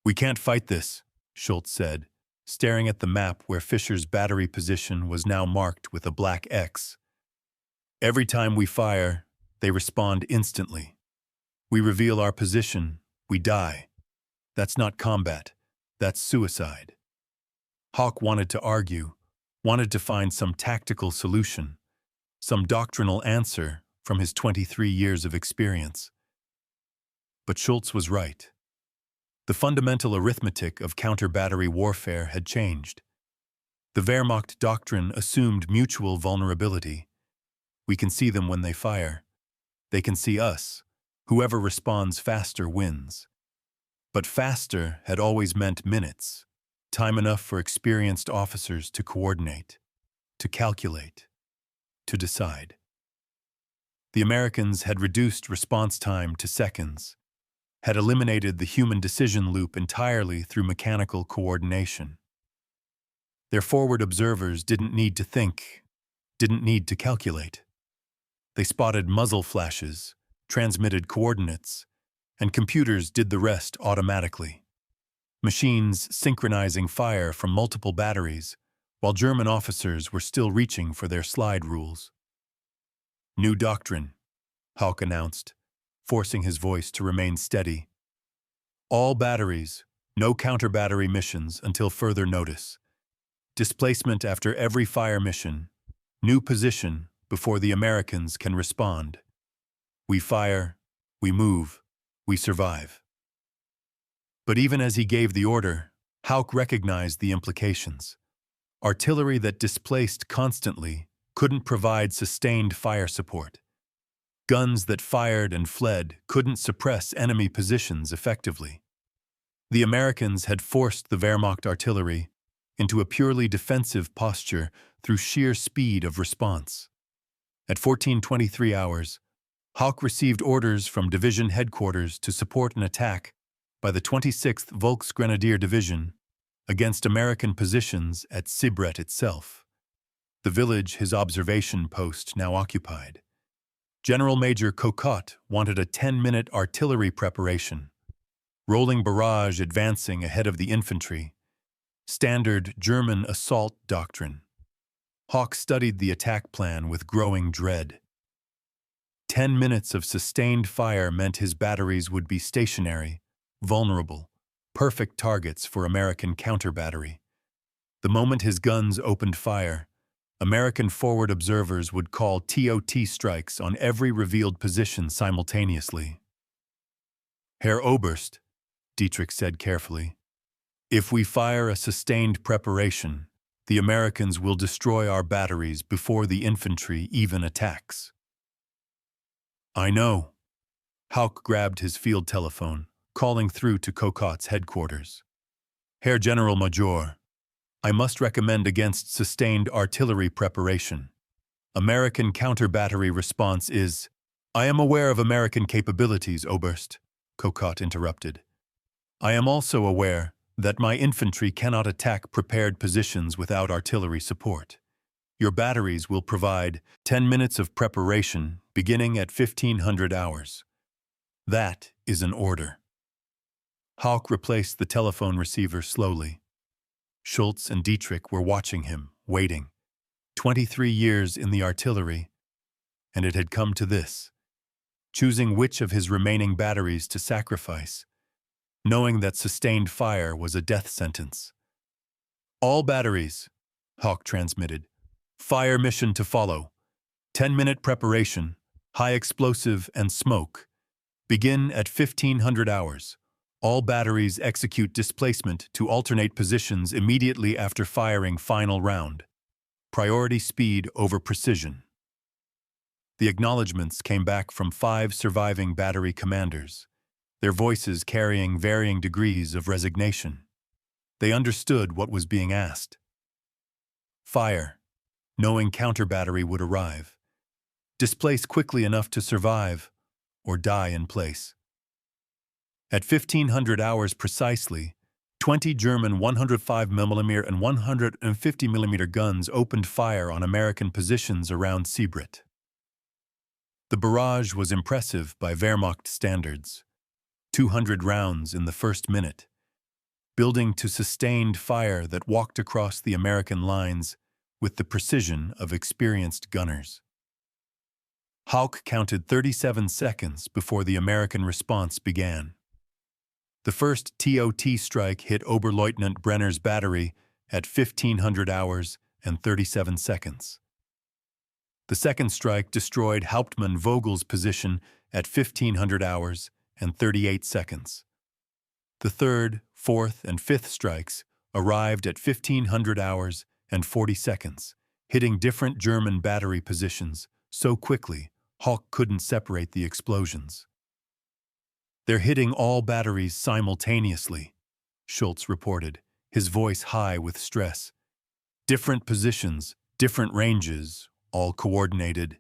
Speaker 1: We can't fight this, Schultz said, staring at the map where Fisher's battery position was now marked with a black X. Every time we fire, they respond instantly. We reveal our position, we die. That's not combat, that's suicide. Hawk wanted to argue, wanted to find some tactical solution, some doctrinal answer from his 23 years of experience. But Schultz was right. The fundamental arithmetic of counter-battery warfare had changed. The Wehrmacht doctrine assumed mutual vulnerability. We can see them when they fire. They can see us. Whoever responds faster wins. But faster had always meant minutes, time enough for experienced officers to coordinate, to calculate, to decide. The Americans had reduced response time to seconds, had eliminated the human decision loop entirely through mechanical coordination. Their forward observers didn't need to think, didn't need to calculate. They spotted muzzle flashes, transmitted coordinates, and computers did the rest automatically. Machines synchronizing fire from multiple batteries, while German officers were still reaching for their slide rules. New doctrine, Hauck announced, forcing his voice to remain steady. All batteries, no counter-battery missions until further notice. Displacement after every fire mission, new position before the Americans can respond. We fire, we move, we survive. But even as he gave the order, Hauck recognized the implications. Artillery that displaced constantly couldn't provide sustained fire support. Guns that fired and fled couldn't suppress enemy positions effectively. The Americans had forced the Wehrmacht artillery into a purely defensive posture through sheer speed of response. At 14:23 hours, Hauck received orders from division headquarters to support an attack by the 26th Volksgrenadier Division against American positions at Sibret itself, the village his observation post now occupied. General Major Cocotte wanted a 10-minute artillery preparation, rolling barrage advancing ahead of the infantry, standard German assault doctrine. Hauck studied the attack plan with growing dread. 10 minutes of sustained fire meant his batteries would be stationary, vulnerable, perfect targets for American counter-battery. The moment his guns opened fire, American forward observers would call TOT strikes on every revealed position simultaneously. "Herr Oberst," Dietrich said carefully, "if we fire a sustained preparation, the Americans will destroy our batteries before the infantry even attacks." "I know." Hauck grabbed his field telephone, calling through to Kokot's headquarters. "Herr General Major, I must recommend against sustained artillery preparation. American counter-battery response is—" "I am aware of American capabilities, Oberst," Kokot interrupted. "I am also aware that my infantry cannot attack prepared positions without artillery support. Your batteries will provide 10 minutes of preparation beginning at 1500 hours. That is an order." Hauck replaced the telephone receiver slowly. Schultz and Dietrich were watching him, waiting. 23 years in the artillery, and it had come to this. Choosing which of his remaining batteries to sacrifice, knowing that sustained fire was a death sentence. "All batteries," Hauck transmitted. "Fire mission to follow. 10-minute preparation, high explosive and smoke. Begin at 1500 hours. All batteries execute displacement to alternate positions immediately after firing final round. Priority speed over precision." The acknowledgments came back from 5 surviving battery commanders, their voices carrying varying degrees of resignation. They understood what was being asked. Fire, knowing counter-battery would arrive. Displace quickly enough to survive, or die in place. At 1500 hours precisely, 20 German 105mm and 150mm guns opened fire on American positions around Seebrit. The barrage was impressive by Wehrmacht standards. 200 rounds in the first minute, building to sustained fire that walked across the American lines with the precision of experienced gunners. Hauck counted 37 seconds before the American response began. The first TOT strike hit Oberleutnant Brenner's battery at 1500 hours and 37 seconds. The second strike destroyed Hauptmann Vogel's position at 1500 hours and 38 seconds. The third, fourth, and fifth strikes arrived at 1500 hours and 40 seconds, hitting different German battery positions so quickly Hauck couldn't separate the explosions. "They're hitting all batteries simultaneously," Schultz reported, his voice high with stress. "Different positions, different ranges, all coordinated."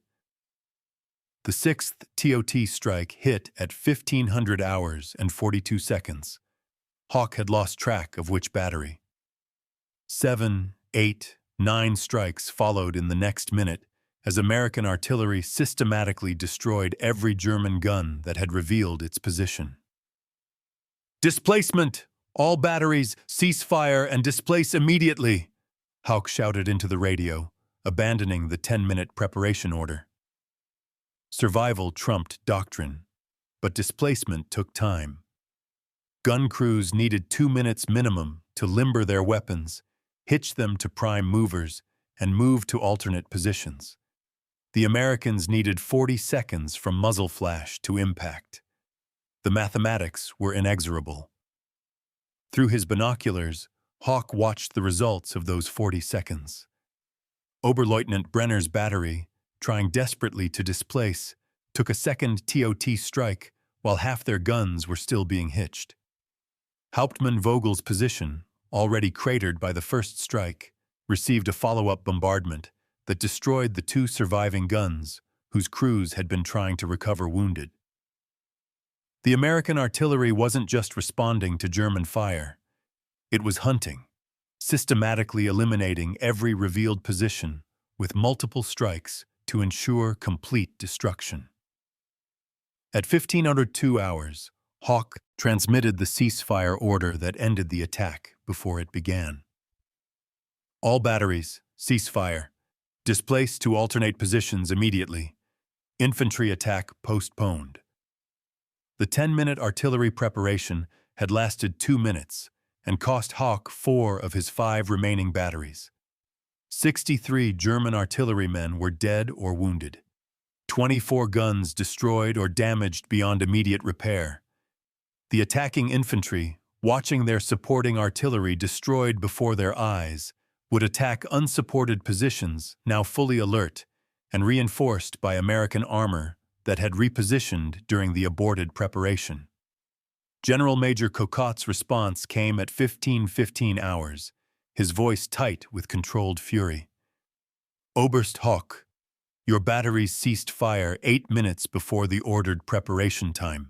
Speaker 1: The sixth TOT strike hit at 1500 hours and 42 seconds. Hauck had lost track of which battery. 7, 8, 9 strikes followed in the next minute as American artillery systematically destroyed every German gun that had revealed its position. "Displacement! All batteries, cease fire and displace immediately!" Hauck shouted into the radio, abandoning the 10-minute preparation order. Survival trumped doctrine, but displacement took time. Gun crews needed 2 minutes minimum to limber their weapons, hitch them to prime movers, and move to alternate positions. The Americans needed 40 seconds from muzzle flash to impact. The mathematics were inexorable. Through his binoculars, Hauck watched the results of those 40 seconds. Oberleutnant Brenner's battery, trying desperately to displace, took a second TOT strike while half their guns were still being hitched. Hauptmann Vogel's position, already cratered by the first strike, received a follow-up bombardment that destroyed the 2 surviving guns whose crews had been trying to recover wounded. The American artillery wasn't just responding to German fire. It was hunting, systematically eliminating every revealed position with multiple strikes to ensure complete destruction. At 1502 hours, Hauck transmitted the ceasefire order that ended the attack before it began. "All batteries, cease fire. Displace to alternate positions immediately. Infantry attack postponed. The 10-minute artillery preparation had lasted 2 minutes and cost Hawk 4 of his 5 remaining batteries. 63 German artillerymen were dead or wounded. 24 guns destroyed or damaged beyond immediate repair. The attacking infantry, watching their supporting artillery destroyed before their eyes, would attack unsupported positions now fully alert and reinforced by American armor that had repositioned during the aborted preparation. General Major Cocotte's response came at 15:15 hours, his voice tight with controlled fury. Oberst Hawk, your batteries ceased fire 8 minutes before the ordered preparation time.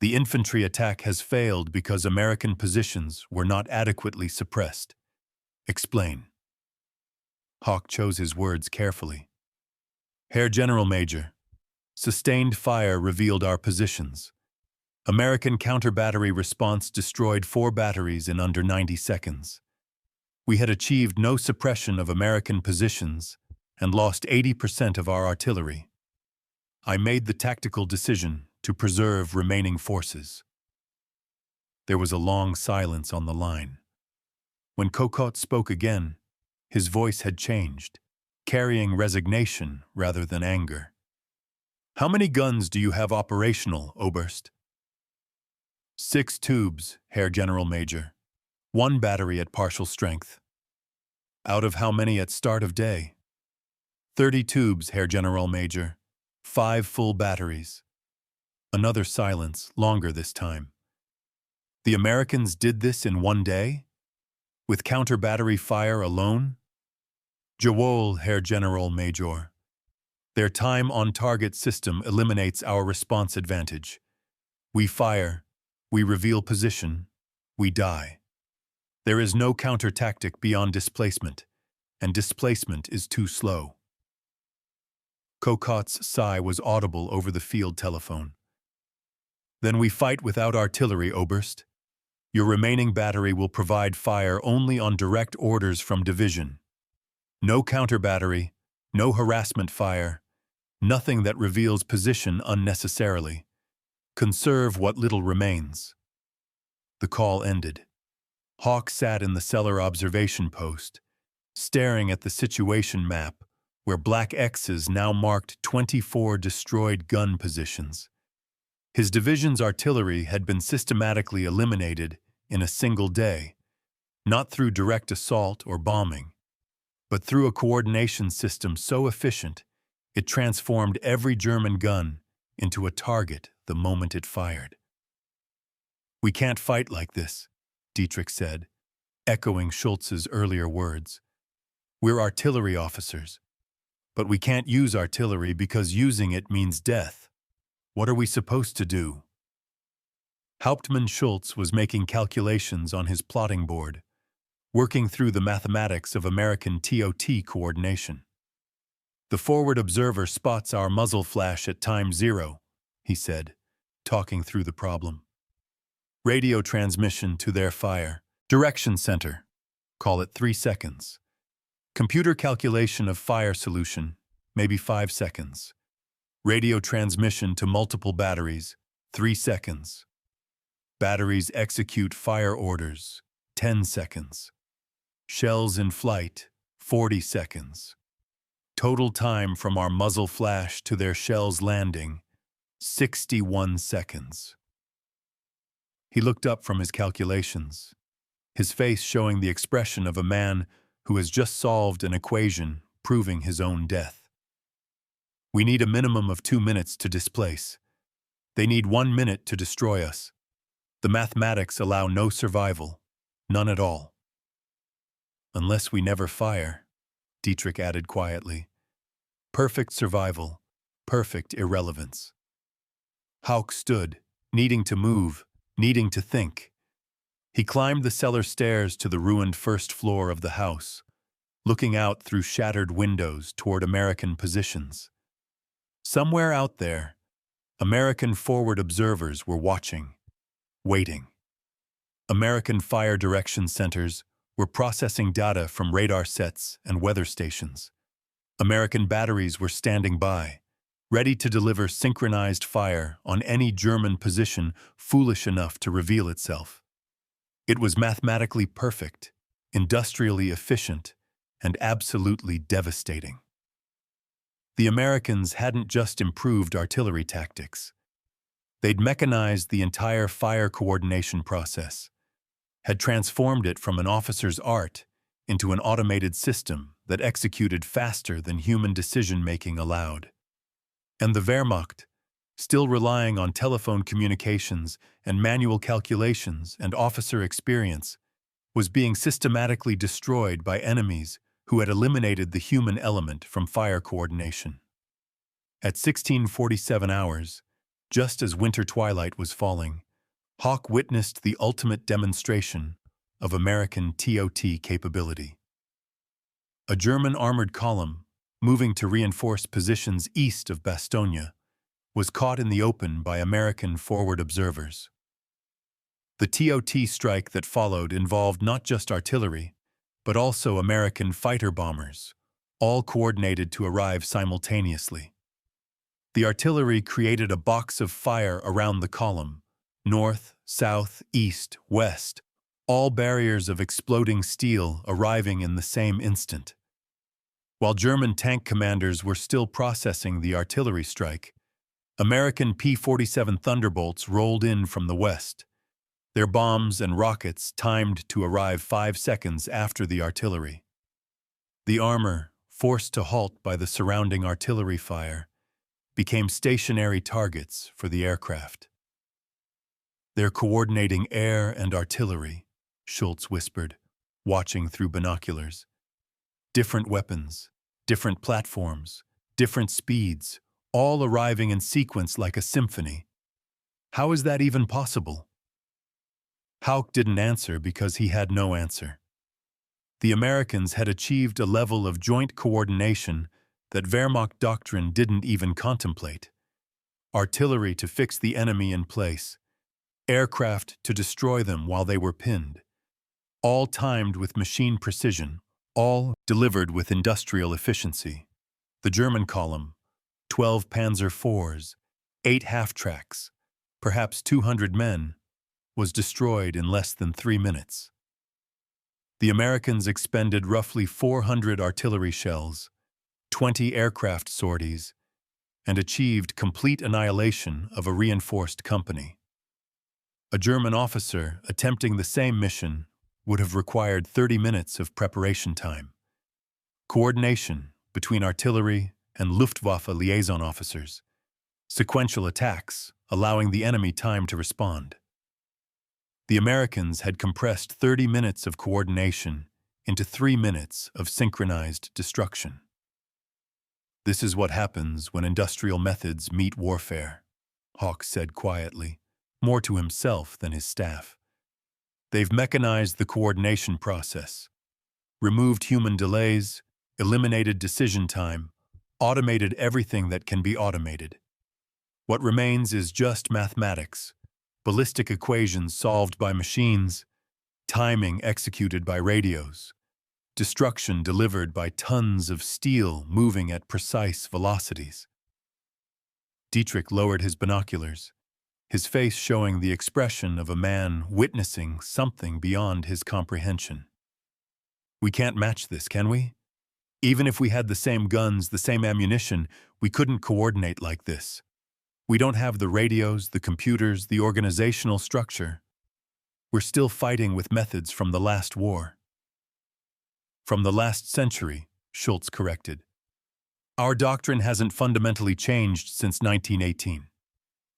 Speaker 1: The infantry attack has failed because American positions were not adequately suppressed. Explain. Hawk chose his words carefully. Herr General Major, sustained fire revealed our positions. American counter-battery response destroyed 4 batteries in under 90 seconds. We had achieved no suppression of American positions and lost 80% of our artillery. I made the tactical decision to preserve remaining forces. There was a long silence on the line. When Cocotte spoke again, his voice had changed, carrying resignation rather than anger. How many guns do you have operational, Oberst? 6 tubes, Herr General Major. 1 battery at partial strength. Out of how many at start of day? 30 tubes, Herr General Major. 5 full batteries. Another silence, longer this time. The Americans did this in 1 day? With counter-battery fire alone? Jawohl, Herr General Major. Their time-on-target system eliminates our response advantage. We fire, we reveal position, we die. There is no counter-tactic beyond displacement, and displacement is too slow. Cocotte's sigh was audible over the field telephone. Then we fight without artillery, Oberst. Your remaining battery will provide fire only on direct orders from division. No counter-battery, no harassment fire, nothing that reveals position unnecessarily. Conserve what little remains. The call ended. Hawk sat in the cellar observation post, staring at the situation map where black X's now marked 24 destroyed gun positions. His division's artillery had been systematically eliminated in a single day, not through direct assault or bombing, but through a coordination system so efficient it transformed every German gun into a target the moment it fired. We can't fight like this, Dietrich said, echoing Schultz's earlier words. We're artillery officers, but we can't use artillery because using it means death. What are we supposed to do? Hauptmann Schultz was making calculations on his plotting board, working through the mathematics of American TOT coordination. The forward observer spots our muzzle flash at time 0, he said, talking through the problem. Radio transmission to their fire. Direction center. Call it 3 seconds. Computer calculation of fire solution, maybe 5 seconds. Radio transmission to multiple batteries, 3 seconds. Batteries execute fire orders, 10 seconds. Shells in flight, 40 seconds. Total time from our muzzle flash to their shells landing, 61 seconds. He looked up from his calculations, his face showing the expression of a man who has just solved an equation proving his own death. We need a minimum of 2 minutes to displace. They need 1 minute to destroy us. The mathematics allow no survival, none at all. Unless we never fire, Dietrich added quietly. Perfect survival, perfect irrelevance. Hauck stood, needing to move, needing to think. He climbed the cellar stairs to the ruined first floor of the house, looking out through shattered windows toward American positions. Somewhere out there, American forward observers were watching, waiting. American fire direction centers were processing data from radar sets and weather stations. American batteries were standing by, ready to deliver synchronized fire on any German position foolish enough to reveal itself. It was mathematically perfect, industrially efficient, and absolutely devastating. The Americans hadn't just improved artillery tactics. They'd mechanized the entire fire coordination process, had transformed it from an officer's art into an automated system that executed faster than human decision-making allowed. And the Wehrmacht, still relying on telephone communications and manual calculations and officer experience, was being systematically destroyed by enemies who had eliminated the human element from fire coordination. At 1647 hours, just as winter twilight was falling, Hawk witnessed the ultimate demonstration of American TOT capability. A German armored column, moving to reinforce positions east of Bastogne, was caught in the open by American forward observers. The TOT strike that followed involved not just artillery, but also American fighter bombers, all coordinated to arrive simultaneously. The artillery created a box of fire around the column, north, south, east, west, all barriers of exploding steel arriving in the same instant. While German tank commanders were still processing the artillery strike, American P-47 Thunderbolts rolled in from the west, their bombs and rockets timed to arrive 5 seconds after the artillery. The armor, forced to halt by the surrounding artillery fire, became stationary targets for the aircraft. "They're coordinating air and artillery," Schultz whispered, watching through binoculars. "Different weapons, different platforms, different speeds, all arriving in sequence like a symphony. How is that even possible?" Hauck didn't answer because he had no answer. The Americans had achieved a level of joint coordination that Wehrmacht doctrine didn't even contemplate. Artillery to fix the enemy in place, aircraft to destroy them while they were pinned, all timed with machine precision, all delivered with industrial efficiency. The German column, 12 Panzer IVs, 8 half-tracks, perhaps 200 men, was destroyed in less than 3 minutes. The Americans expended roughly 400 artillery shells, 20 aircraft sorties, and achieved complete annihilation of a reinforced company. A German officer attempting the same mission would have required 30 minutes of preparation time. Coordination between artillery and Luftwaffe liaison officers, sequential attacks allowing the enemy time to respond. The Americans had compressed 30 minutes of coordination into 3 minutes of synchronized destruction. "This is what happens when industrial methods meet warfare," Hawk said quietly, more to himself than his staff. "They've mechanized the coordination process, removed human delays, eliminated decision time, automated everything that can be automated. What remains is just mathematics, ballistic equations solved by machines, timing executed by radios, destruction delivered by tons of steel moving at precise velocities." Dietrich lowered his binoculars, his face showing the expression of a man witnessing something beyond his comprehension. "We can't match this, can we? Even if we had the same guns, the same ammunition, we couldn't coordinate like this. We don't have the radios, the computers, the organizational structure. We're still fighting with methods from the last war." "From the last century," Schultz corrected. "Our doctrine hasn't fundamentally changed since 1918.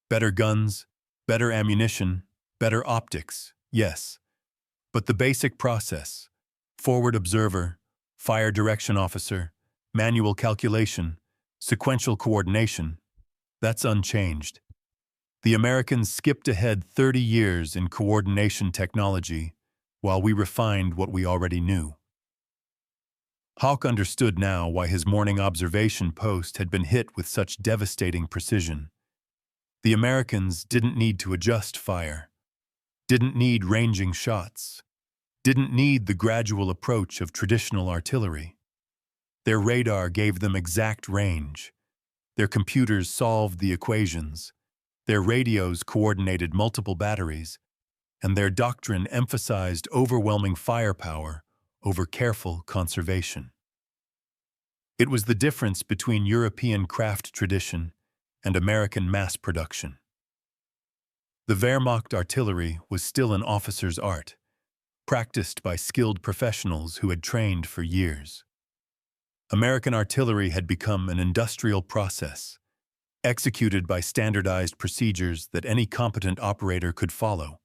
Speaker 1: Better guns, better ammunition, better optics, yes. But the basic process, forward observer, fire direction officer, manual calculation, sequential coordination, that's unchanged. The Americans skipped ahead 30 years in coordination technology while we refined what we already knew." Hawk understood now why his morning observation post had been hit with such devastating precision. The Americans didn't need to adjust fire, didn't need ranging shots, didn't need the gradual approach of traditional artillery. Their radar gave them exact range. Their computers solved the equations, their radios coordinated multiple batteries, and their doctrine emphasized overwhelming firepower over careful conservation. It was the difference between European craft tradition and American mass production. The Wehrmacht artillery was still an officer's art, practiced by skilled professionals who had trained for years. American artillery had become an industrial process, executed by standardized procedures that any competent operator could follow.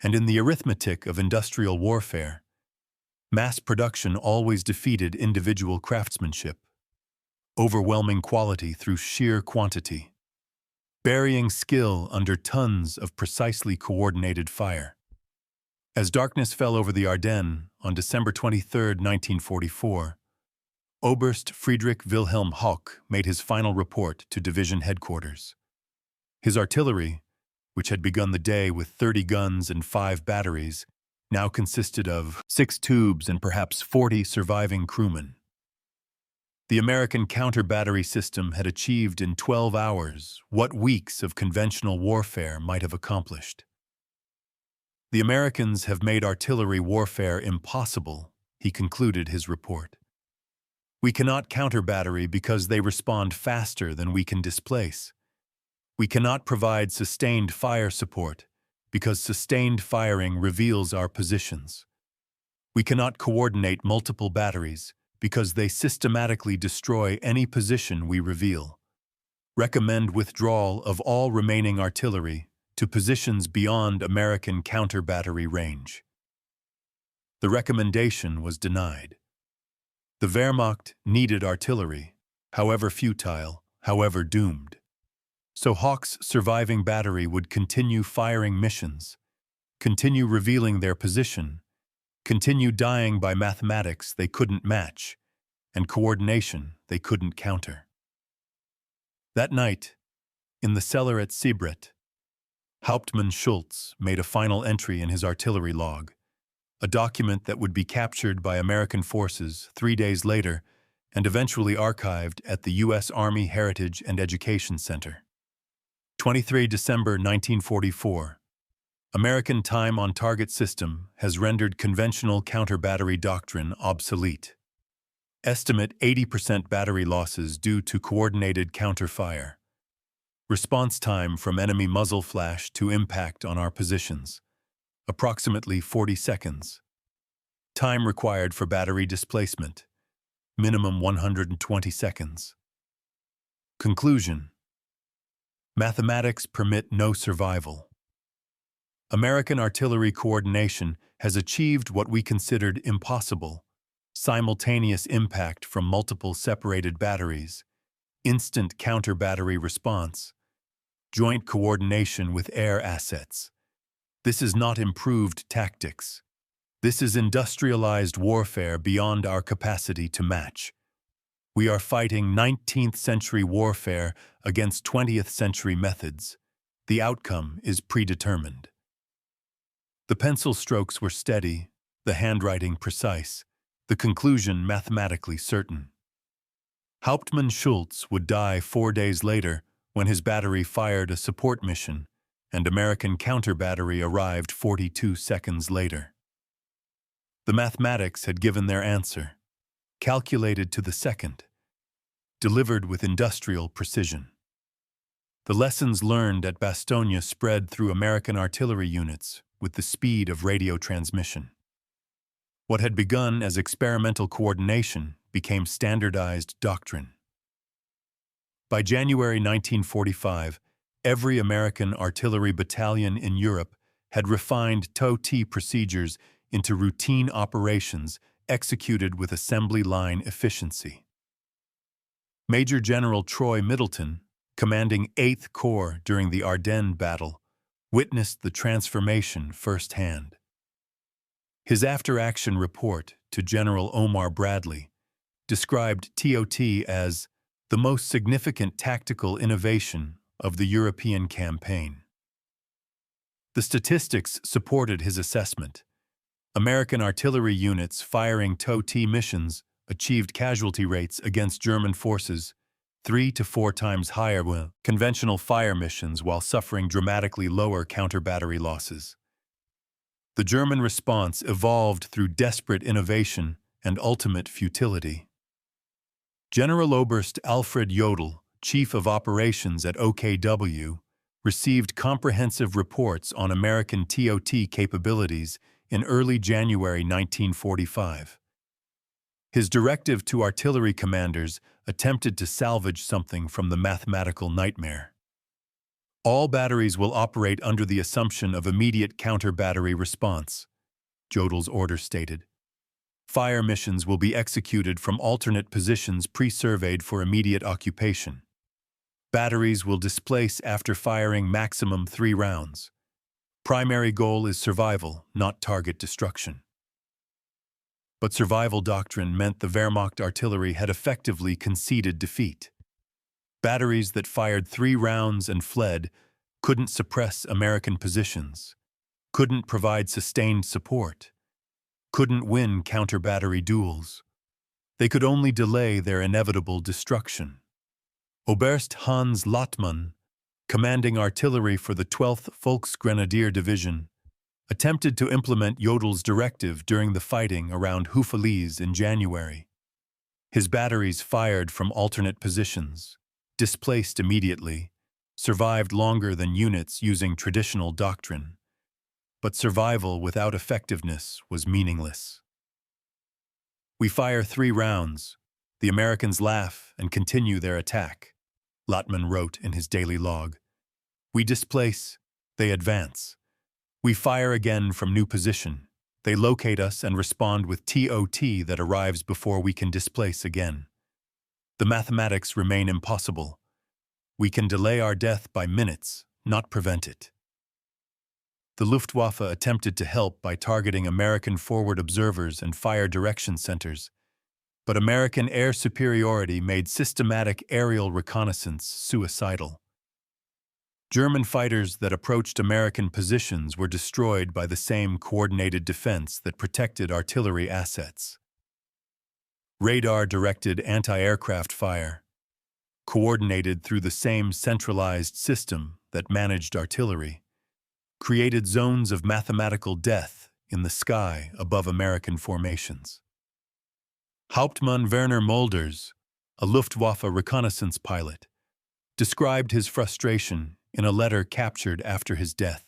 Speaker 1: And in the arithmetic of industrial warfare, mass production always defeated individual craftsmanship, overwhelming quality through sheer quantity, burying skill under tons of precisely coordinated fire. As darkness fell over the Ardennes on December 23, 1944, Oberst Friedrich Wilhelm Hoch made his final report to division headquarters. His artillery, which had begun the day with 30 guns and 5 batteries, now consisted of 6 tubes and perhaps 40 surviving crewmen. The American counter-battery system had achieved in 12 hours what weeks of conventional warfare might have accomplished. The Americans have made artillery warfare impossible, he concluded his report. We cannot counter-battery because they respond faster than we can displace. We cannot provide sustained fire support because sustained firing reveals our positions. We cannot coordinate multiple batteries because they systematically destroy any position we reveal. Recommend withdrawal of all remaining artillery to positions beyond American counter-battery range. The recommendation was denied. The Wehrmacht needed artillery, however futile, however doomed. So Hoch's surviving battery would continue firing missions, continue revealing their position, continue dying by mathematics they couldn't match, and coordination they couldn't counter. That night, in the cellar at Seebret, Hauptmann Schultz made a final entry in his artillery log, a document that would be captured by American forces 3 days later and eventually archived at the U.S. Army Heritage and Education Center. 23 December 1944. American time-on-target system has rendered conventional counter-battery doctrine obsolete. Estimate 80% battery losses due to coordinated counter-fire. Response time from enemy muzzle flash to impact on our positions. Approximately 40 seconds. Time required for battery displacement. Minimum 120 seconds. Conclusion. Mathematics permit no survival. American artillery coordination has achieved what we considered impossible: simultaneous impact from multiple separated batteries, instant counter-battery response, joint coordination with air assets. This is not improved tactics. This is industrialized warfare beyond our capacity to match. We are fighting 19th century warfare against 20th century methods. The outcome is predetermined. The pencil strokes were steady, the handwriting precise, the conclusion mathematically certain. Hauptmann Schultz would die 4 days later when his battery fired a support mission, and American counter-battery arrived 42 seconds later. The mathematics had given their answer, calculated to the second, delivered with industrial precision. The lessons learned at Bastogne spread through American artillery units with the speed of radio transmission. What had begun as experimental coordination became standardized doctrine. By January 1945, every American artillery battalion in Europe had refined TOT procedures into routine operations executed with assembly line efficiency. Major General Troy Middleton, commanding 8th Corps during the Ardennes battle, witnessed the transformation firsthand. His after-action report to General Omar Bradley described TOT as the most significant tactical innovation of the European campaign. The statistics supported his assessment. American artillery units firing TOT missions achieved casualty rates against German forces 3 to 4 times higher than conventional fire missions while suffering dramatically lower counter-battery losses. The German response evolved through desperate innovation and ultimate futility. General Oberst Alfred Jodl, Chief of Operations at OKW, received comprehensive reports on American TOT capabilities in early January 1945. His directive to artillery commanders attempted to salvage something from the mathematical nightmare. All batteries will operate under the assumption of immediate counter-battery response, Jodl's order stated. Fire missions will be executed from alternate positions pre-surveyed for immediate occupation. Batteries will displace after firing maximum 3 rounds. Primary goal is survival, not target destruction. But survival doctrine meant the Wehrmacht artillery had effectively conceded defeat. Batteries that fired 3 rounds and fled couldn't suppress American positions, couldn't provide sustained support, couldn't win counter-battery duels. They could only delay their inevitable destruction. Oberst Hans Lottmann, commanding artillery for the 12th Volksgrenadier Division, attempted to implement Jodl's directive during the fighting around Houffalize in January. His batteries fired from alternate positions, displaced immediately, survived longer than units using traditional doctrine. But survival without effectiveness was meaningless. We fire 3 rounds. The Americans laugh and continue their attack, Lottmann wrote in his daily log. We displace, they advance. We fire again from new position. They locate us and respond with TOT that arrives before we can displace again. The mathematics remain impossible. We can delay our death by minutes, not prevent it. The Luftwaffe attempted to help by targeting American forward observers and fire direction centers, but American air superiority made systematic aerial reconnaissance suicidal. German fighters that approached American positions were destroyed by the same coordinated defense that protected artillery assets. Radar-directed anti-aircraft fire, coordinated through the same centralized system that managed artillery, created zones of mathematical death in the sky above American formations. Hauptmann Werner Mulders, a Luftwaffe reconnaissance pilot, described his frustration in a letter captured after his death.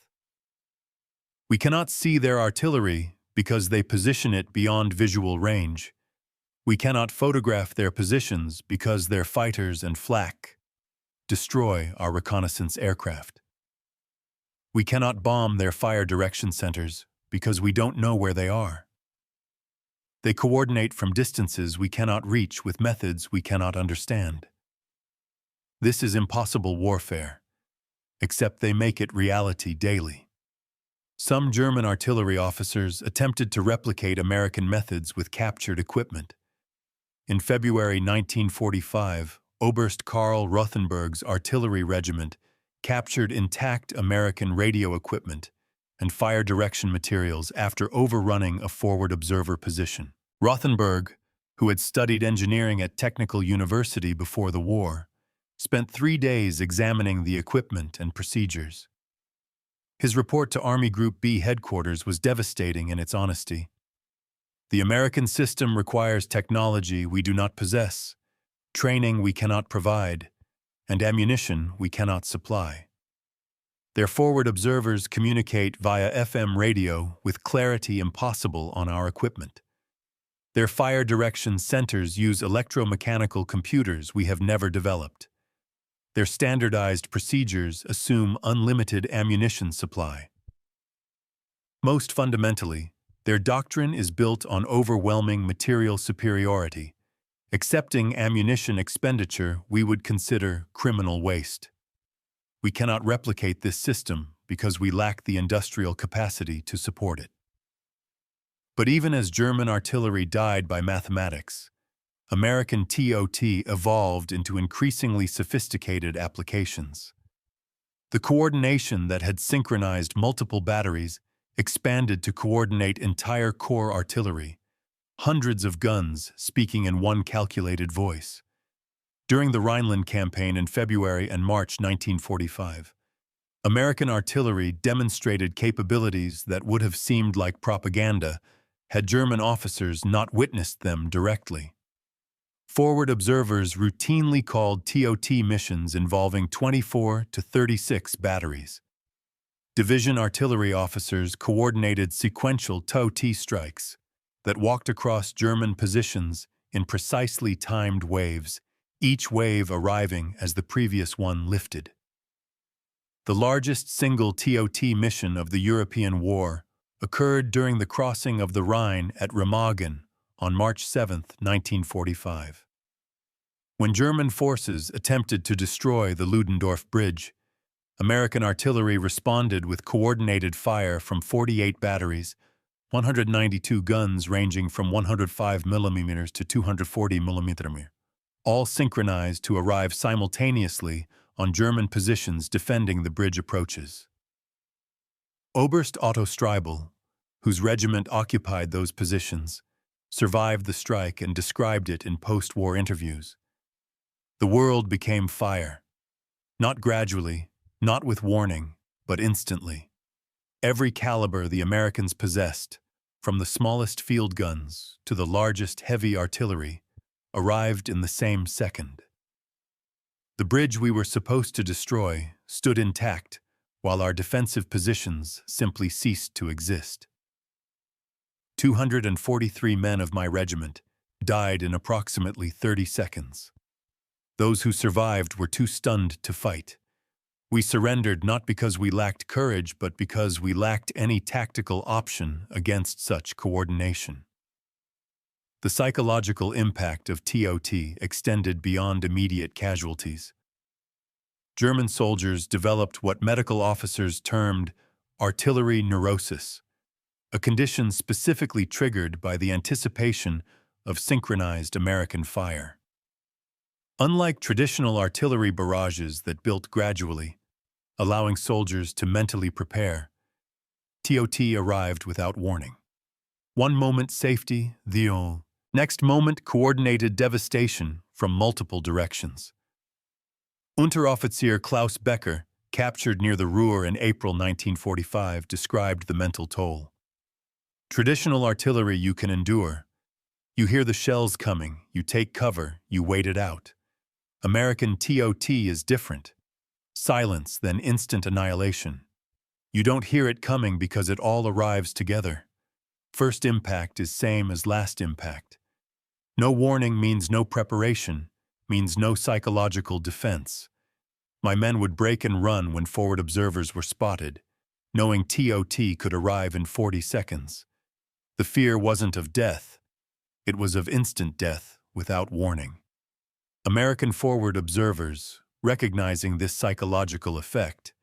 Speaker 1: We cannot see their artillery because they position it beyond visual range. We cannot photograph their positions because their fighters and flak destroy our reconnaissance aircraft. We cannot bomb their fire direction centers because we don't know where they are. They coordinate from distances we cannot reach with methods we cannot understand. This is impossible warfare, except they make it reality daily. Some German artillery officers attempted to replicate American methods with captured equipment. In February 1945, Oberst Karl Rothenberg's artillery regiment captured intact American radio equipment and fire direction materials after overrunning a forward observer position. Rothenberg, who had studied engineering at Technical University before the war, spent 3 days examining the equipment and procedures. His report to Army Group B headquarters was devastating in its honesty. The American system requires technology we do not possess, training we cannot provide, and ammunition we cannot supply. Their forward observers communicate via FM radio with clarity impossible on our equipment. Their fire direction centers use electromechanical computers we have never developed. Their standardized procedures assume unlimited ammunition supply. Most fundamentally, their doctrine is built on overwhelming material superiority, accepting ammunition expenditure we would consider criminal waste. We cannot replicate this system because we lack the industrial capacity to support it. But even as German artillery died by mathematics, American TOT evolved into increasingly sophisticated applications. The coordination that had synchronized multiple batteries expanded to coordinate entire corps artillery, hundreds of guns speaking in one calculated voice. During the Rhineland campaign in February and March 1945, American artillery demonstrated capabilities that would have seemed like propaganda had German officers not witnessed them directly. Forward observers routinely called TOT missions involving 24 to 36 batteries. Division artillery officers coordinated sequential TOT strikes that walked across German positions in precisely timed waves, each wave arriving as the previous one lifted. The largest single TOT mission of the European War occurred during the crossing of the Rhine at Remagen on March 7, 1945. When German forces attempted to destroy the Ludendorff Bridge, American artillery responded with coordinated fire from 48 batteries, 192 guns ranging from 105 mm to 240 mm, all synchronized to arrive simultaneously on German positions defending the bridge approaches. Oberst Otto Streibel, whose regiment occupied those positions, survived the strike and described it in post-war interviews. The world became fire, not gradually, not with warning, but instantly. Every caliber the Americans possessed, from the smallest field guns to the largest heavy artillery, arrived in the same second. The bridge we were supposed to destroy stood intact, while our defensive positions simply ceased to exist. 243 men of my regiment died in approximately 30 seconds. Those who survived were too stunned to fight. We surrendered not because we lacked courage, but because we lacked any tactical option against such coordination. The psychological impact of TOT extended beyond immediate casualties. German soldiers developed what medical officers termed artillery neurosis, a condition specifically triggered by the anticipation of synchronized American fire. Unlike traditional artillery barrages that built gradually, allowing soldiers to mentally prepare, TOT arrived without warning. One moment safety, the next moment coordinated devastation from multiple directions. Unteroffizier Klaus Becker, captured near the Ruhr in April 1945, described the mental toll. Traditional artillery you can endure. You hear the shells coming, you take cover, you wait it out. American TOT is different. Silence, then instant annihilation. You don't hear it coming because it all arrives together. First impact is same as last impact. No warning means no preparation, means no psychological defense. My men would break and run when forward observers were spotted, knowing TOT could arrive in 40 seconds. The fear wasn't of death. It was of instant death without warning. American forward observers, recognizing this psychological effect,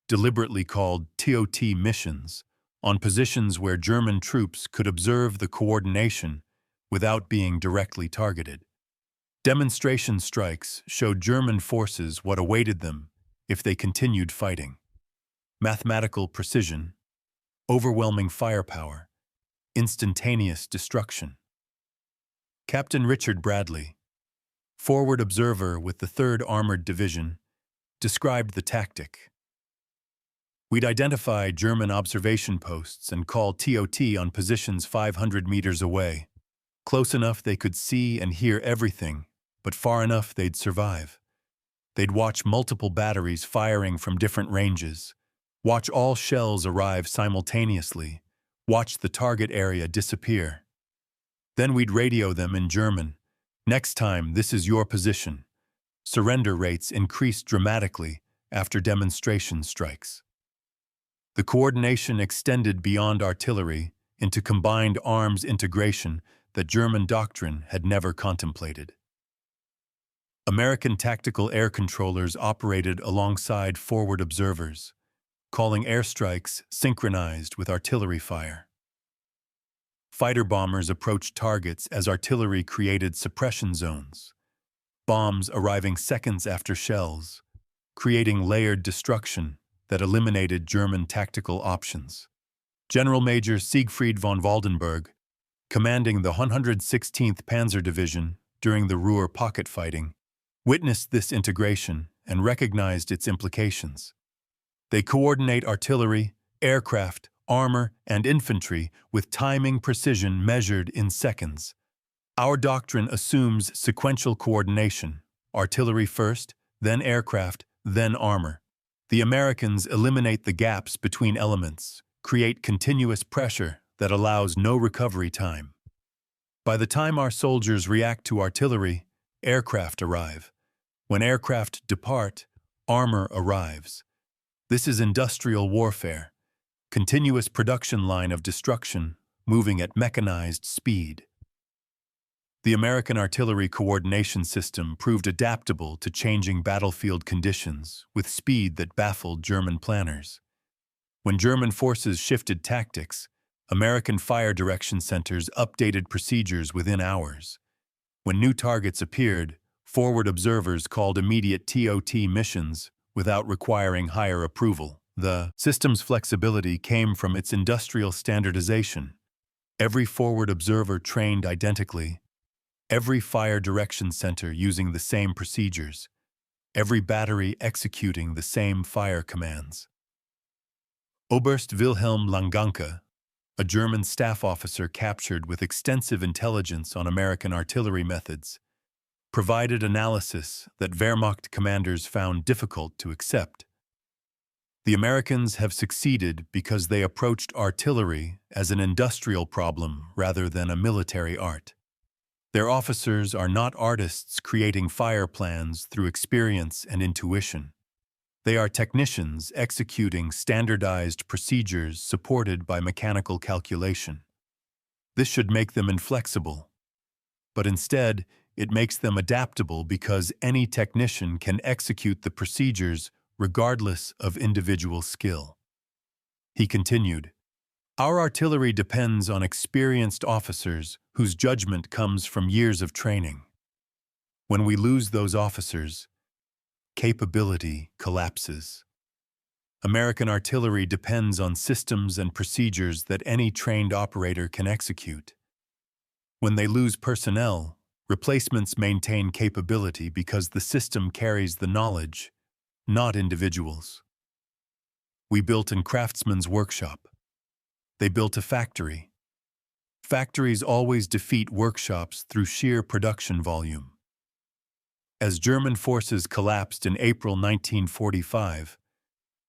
Speaker 1: deliberately called TOT missions on positions where German troops could observe the coordination without being directly targeted. Demonstration strikes showed German forces what awaited them if they continued fighting. Mathematical precision, overwhelming firepower, instantaneous destruction. Captain Richard Bradley, forward observer with the 3rd Armored Division, described the tactic. We'd identify German observation posts and call TOT on positions 500 meters away, close enough they could see and hear everything, but far enough they'd survive. They'd watch multiple batteries firing from different ranges, watch all shells arrive simultaneously, watch the target area disappear. Then we'd radio them in German. Next time, this is your position. Surrender rates increased dramatically after demonstration strikes. The coordination extended beyond artillery into combined arms integration that German doctrine had never contemplated. American tactical air controllers operated alongside forward observers, calling airstrikes synchronized with artillery fire. Fighter bombers approached targets as artillery created suppression zones, bombs arriving seconds after shells, creating layered destruction that eliminated German tactical options. General Major Siegfried von Waldenberg, commanding the 116th Panzer Division during the Ruhr pocket fighting, witnessed this integration and recognized its implications. They coordinate artillery, aircraft, armor, and infantry with timing precision measured in seconds. Our doctrine assumes sequential coordination: artillery first, then aircraft, then armor. The Americans eliminate the gaps between elements, create continuous pressure that allows no recovery time. By the time our soldiers react to artillery, aircraft arrive. When aircraft depart, armor arrives. This is industrial warfare, continuous production line of destruction, moving at mechanized speed. The American artillery coordination system proved adaptable to changing battlefield conditions with speed that baffled German planners. When German forces shifted tactics, American fire direction centers updated procedures within hours. When new targets appeared, forward observers called immediate TOT missions without requiring higher approval. The system's flexibility came from its industrial standardization. Every forward observer trained identically, every fire direction center using the same procedures, every battery executing the same fire commands. Oberst Wilhelm Langanke, a German staff officer captured with extensive intelligence on American artillery methods, provided analysis that Wehrmacht commanders found difficult to accept. The Americans have succeeded because they approached artillery as an industrial problem rather than a military art. Their officers are not artists creating fire plans through experience and intuition. They are technicians executing standardized procedures supported by mechanical calculation. This should make them inflexible, but instead, it makes them adaptable because any technician can execute the procedures regardless of individual skill. He continued, "Our artillery depends on experienced officers whose judgment comes from years of training. When we lose those officers, capability collapses. American artillery depends on systems and procedures that any trained operator can execute. When they lose personnel, replacements maintain capability because the system carries the knowledge, not individuals. We built in craftsman's workshop. They built a factory. Factories always defeat workshops through sheer production volume. As German forces collapsed in April 1945,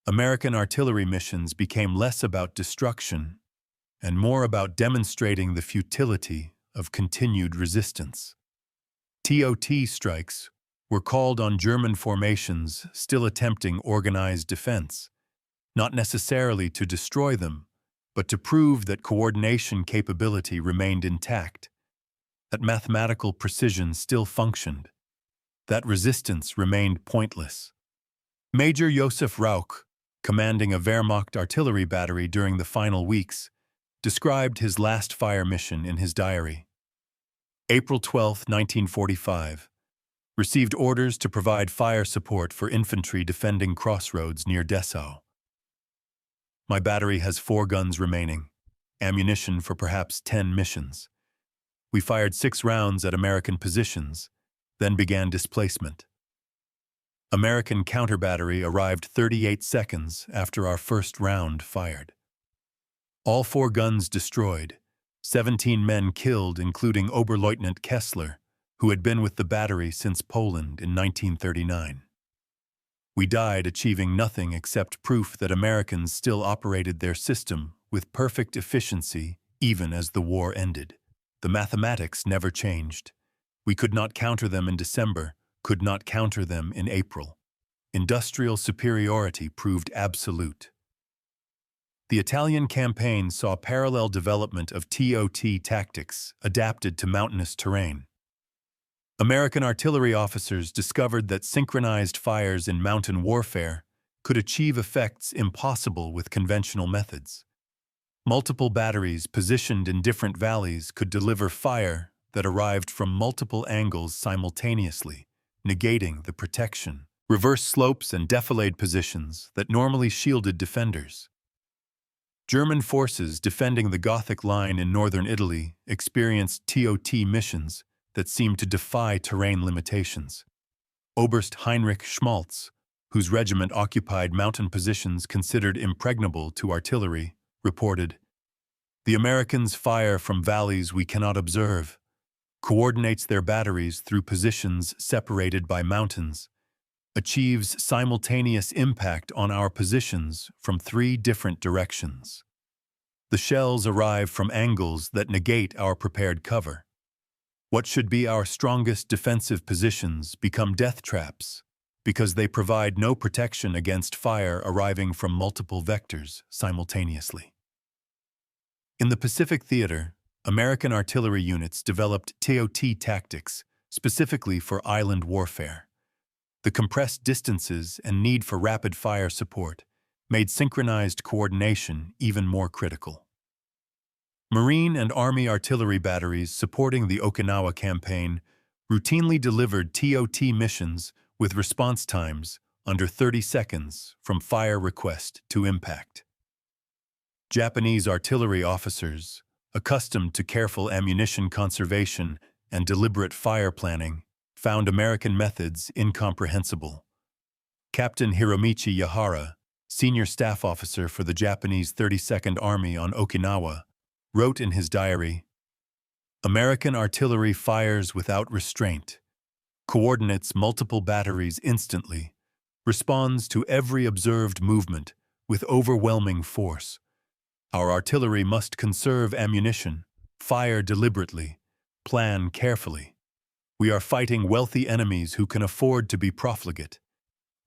Speaker 1: American artillery missions became less about destruction and more about demonstrating the futility of continued resistance. TOT strikes were called on German formations still attempting organized defense, not necessarily to destroy them, but to prove that coordination capability remained intact, that mathematical precision still functioned, that resistance remained pointless. Major Josef Rauch, commanding a Wehrmacht artillery battery during the final weeks, described his last fire mission in his diary. April 12, 1945. Received orders to provide fire support for infantry defending crossroads near Dessau. My battery has 4 guns remaining, ammunition for perhaps 10 missions. We fired 6 rounds at American positions, then began displacement. American counter-battery arrived 38 seconds after our first round fired. All 4 guns destroyed, 17 men killed including Oberleutnant Kessler, who had been with the battery since Poland in 1939. We died achieving nothing except proof that Americans still operated their system with perfect efficiency even as the war ended. The mathematics never changed. We could not counter them in December, could not counter them in April. Industrial superiority proved absolute. The Italian campaign saw parallel development of TOT tactics adapted to mountainous terrain. American artillery officers discovered that synchronized fires in mountain warfare could achieve effects impossible with conventional methods. Multiple batteries positioned in different valleys could deliver fire that arrived from multiple angles simultaneously, negating the protection, reverse slopes and defilade positions that normally shielded defenders. German forces defending the Gothic Line in northern Italy experienced TOT missions that seemed to defy terrain limitations. Oberst Heinrich Schmalz, whose regiment occupied mountain positions considered impregnable to artillery, reported, "The Americans fire from valleys we cannot observe, coordinates their batteries through positions separated by mountains, achieves simultaneous impact on our positions from 3 different directions. The shells arrive from angles that negate our prepared cover. What should be our strongest defensive positions become death traps because they provide no protection against fire arriving from multiple vectors simultaneously." In the Pacific Theater, American artillery units developed TOT tactics specifically for island warfare. The compressed distances and need for rapid fire support made synchronized coordination even more critical. Marine and Army artillery batteries supporting the Okinawa campaign routinely delivered TOT missions with response times under 30 seconds from fire request to impact. Japanese artillery officers, accustomed to careful ammunition conservation and deliberate fire planning, found American methods incomprehensible. Captain Hiromichi Yahara, senior staff officer for the Japanese 32nd Army on Okinawa, wrote in his diary, "American artillery fires without restraint, coordinates multiple batteries instantly, responds to every observed movement with overwhelming force. Our artillery must conserve ammunition, fire deliberately, plan carefully. We are fighting wealthy enemies who can afford to be profligate.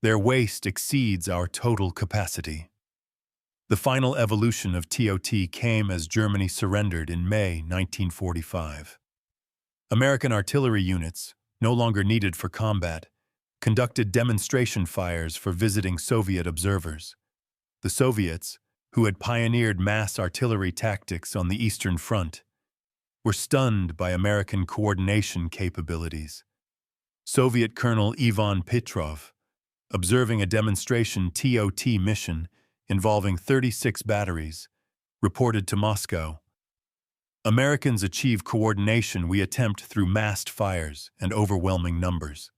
Speaker 1: Their waste exceeds our total capacity." The final evolution of TOT came as Germany surrendered in May 1945. American artillery units, no longer needed for combat, conducted demonstration fires for visiting Soviet observers. The Soviets, who had pioneered mass artillery tactics on the Eastern Front, were stunned by American coordination capabilities. Soviet Colonel Ivan Petrov, observing a demonstration TOT mission involving 36 batteries, reported to Moscow, "Americans achieve coordination we attempt through massed fires and overwhelming numbers.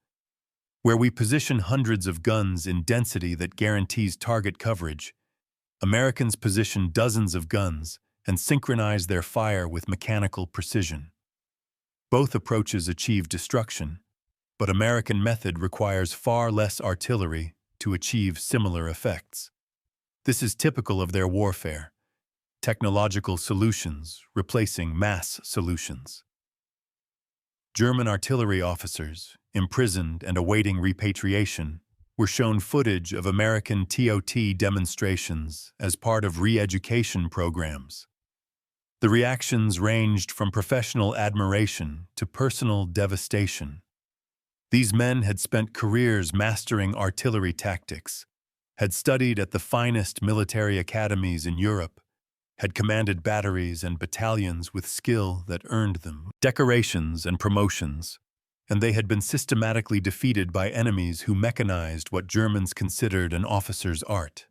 Speaker 1: Where we position hundreds of guns in density that guarantees target coverage, Americans position dozens of guns and synchronize their fire with mechanical precision. Both approaches achieve destruction, but American method requires far less artillery to achieve similar effects. This is typical of their warfare, technological solutions replacing mass solutions." German artillery officers, imprisoned and awaiting repatriation, were shown footage of American TOT demonstrations as part of re-education programs. The reactions ranged from professional admiration to personal devastation. These men had spent careers mastering artillery tactics, had studied at the finest military academies in Europe, had commanded batteries and battalions with skill that earned them decorations and promotions, and they had been systematically defeated by enemies who mechanized what Germans considered an officer's art.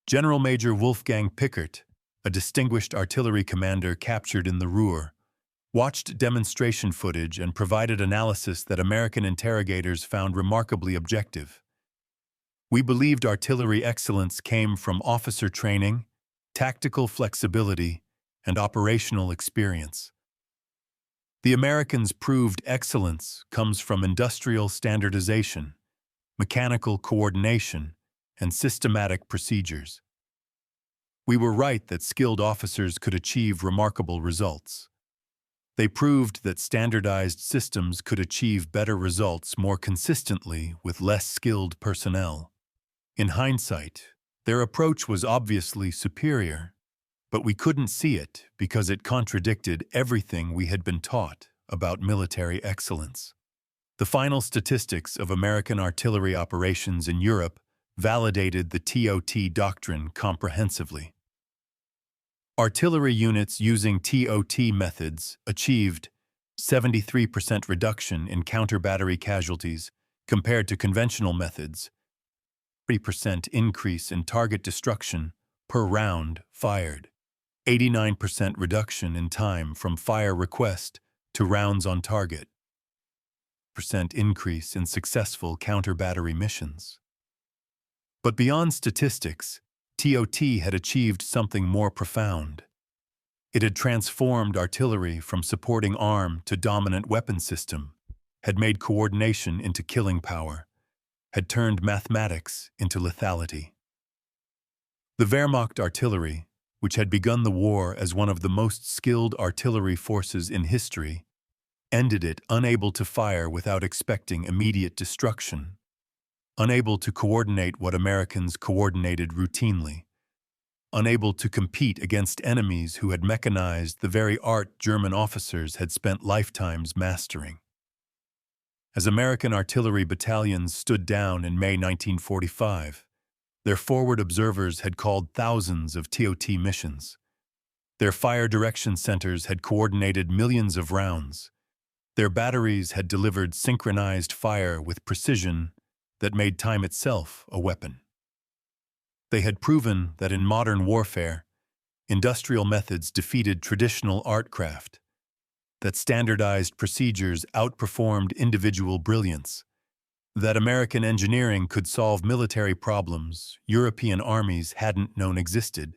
Speaker 1: General Major Wolfgang Pickert, a distinguished artillery commander captured in the Ruhr, watched demonstration footage and provided analysis that American interrogators found remarkably objective. "We believed artillery excellence came from officer training, tactical flexibility, and operational experience. The Americans proved excellence comes from industrial standardization, mechanical coordination, and systematic procedures. We were right that skilled officers could achieve remarkable results. They proved that standardized systems could achieve better results more consistently with less skilled personnel. In hindsight, their approach was obviously superior, but we couldn't see it because it contradicted everything we had been taught about military excellence." The final statistics of American artillery operations in Europe validated the TOT doctrine comprehensively. Artillery units using TOT methods achieved 73% reduction in counter-battery casualties compared to conventional methods, 30% increase in target destruction per round fired, 89% reduction in time from fire request to rounds on target, 85% increase in successful counter-battery missions. But beyond statistics, TOT had achieved something more profound. It had transformed artillery from supporting arm to dominant weapon system, had made coordination into killing power, had turned mathematics into lethality. The Wehrmacht artillery, which had begun the war as one of the most skilled artillery forces in history, ended it unable to fire without expecting immediate destruction, unable to coordinate what Americans coordinated routinely, unable to compete against enemies who had mechanized the very art German officers had spent lifetimes mastering. As American artillery battalions stood down in May 1945, their forward observers had called thousands of TOT missions. Their fire direction centers had coordinated millions of rounds. Their batteries had delivered synchronized fire with precision that made time itself a weapon. They had proven that in modern warfare, industrial methods defeated traditional artcraft, that standardized procedures outperformed individual brilliance, that American engineering could solve military problems European armies hadn't known existed.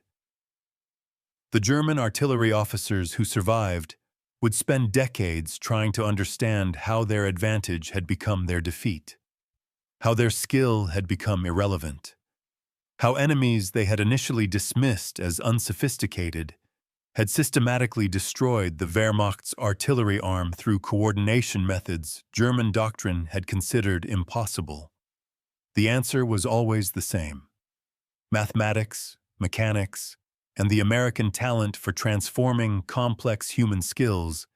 Speaker 1: The German artillery officers who survived would spend decades trying to understand how their advantage had become their defeat, how their skill had become irrelevant, how enemies they had initially dismissed as unsophisticated had systematically destroyed the Wehrmacht's artillery arm through coordination methods German doctrine had considered impossible. The answer was always the same: mathematics, mechanics, and the American talent for transforming complex human skills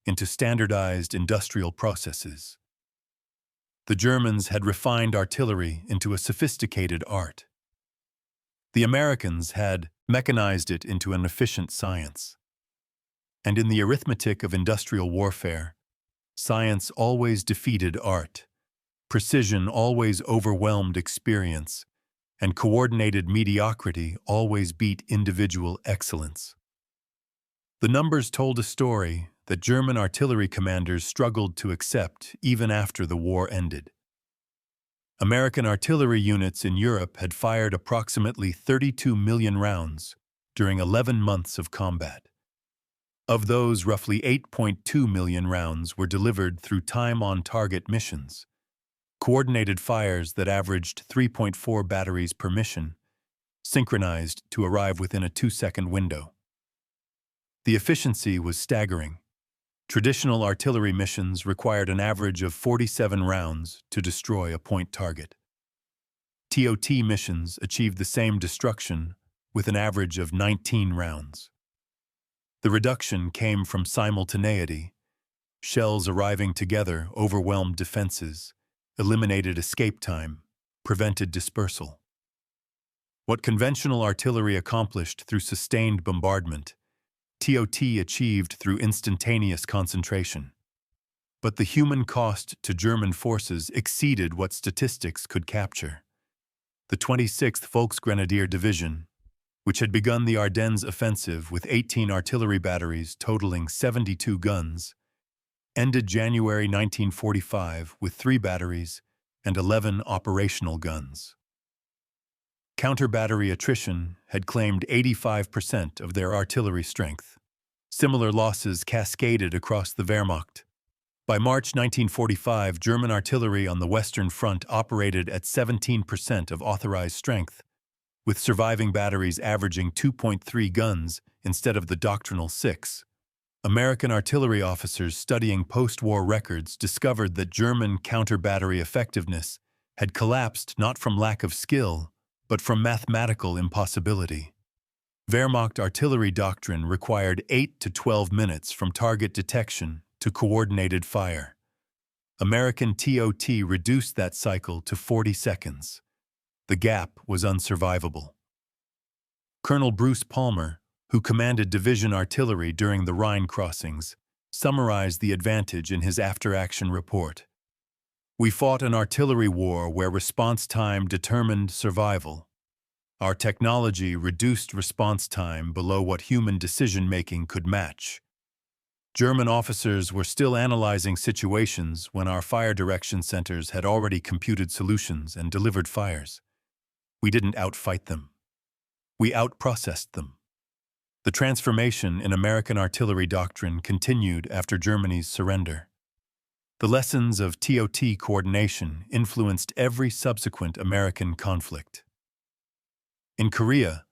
Speaker 1: into standardized industrial processes. The Germans had refined artillery into a sophisticated art. The Americans had mechanized it into an efficient science. And in the arithmetic of industrial warfare, science always defeated art, precision always overwhelmed experience, and coordinated mediocrity always beat individual excellence. The numbers told a story that German artillery commanders struggled to accept even after the war ended. American artillery units in Europe had fired approximately 32 million rounds during 11 months of combat. Of those, roughly 8.2 million rounds were delivered through time-on-target missions, coordinated fires that averaged 3.4 batteries per mission, synchronized to arrive within a 2-second window. The efficiency was staggering. Traditional artillery missions required an average of 47 rounds to destroy a point target. TOT missions achieved the same destruction with an average of 19 rounds. The reduction came from simultaneity. Shells arriving together overwhelmed defenses, eliminated escape time, prevented dispersal. What conventional artillery accomplished through sustained bombardment, TOT achieved through instantaneous concentration. But the human cost to German forces exceeded what statistics could capture. The 26th Volksgrenadier Division, which had begun the Ardennes offensive with 18 artillery batteries totaling 72 guns, ended January 1945 with 3 batteries and 11 operational guns. Counter-battery attrition had claimed 85% of their artillery strength. Similar losses cascaded across the Wehrmacht. By March 1945, German artillery on the Western Front operated at 17% of authorized strength, with surviving batteries averaging 2.3 guns instead of the doctrinal 6. American artillery officers studying post-war records discovered that German counter-battery effectiveness had collapsed not from lack of skill, but from mathematical impossibility. Wehrmacht artillery doctrine required 8 to 12 minutes from target detection to coordinated fire. American TOT reduced that cycle to 40 seconds. The gap was unsurvivable. Colonel Bruce Palmer, who commanded division artillery during the Rhine crossings, summarized the advantage in his after-action report. "We fought an artillery war where response time determined survival. Our technology reduced response time below what human decision-making could match. German officers were still analyzing situations when our fire direction centers had already computed solutions and delivered fires. We didn't outfight them. We outprocessed them. The transformation in American artillery doctrine continued after Germany's surrender. The lessons of TOT coordination influenced every subsequent American conflict. In Korea,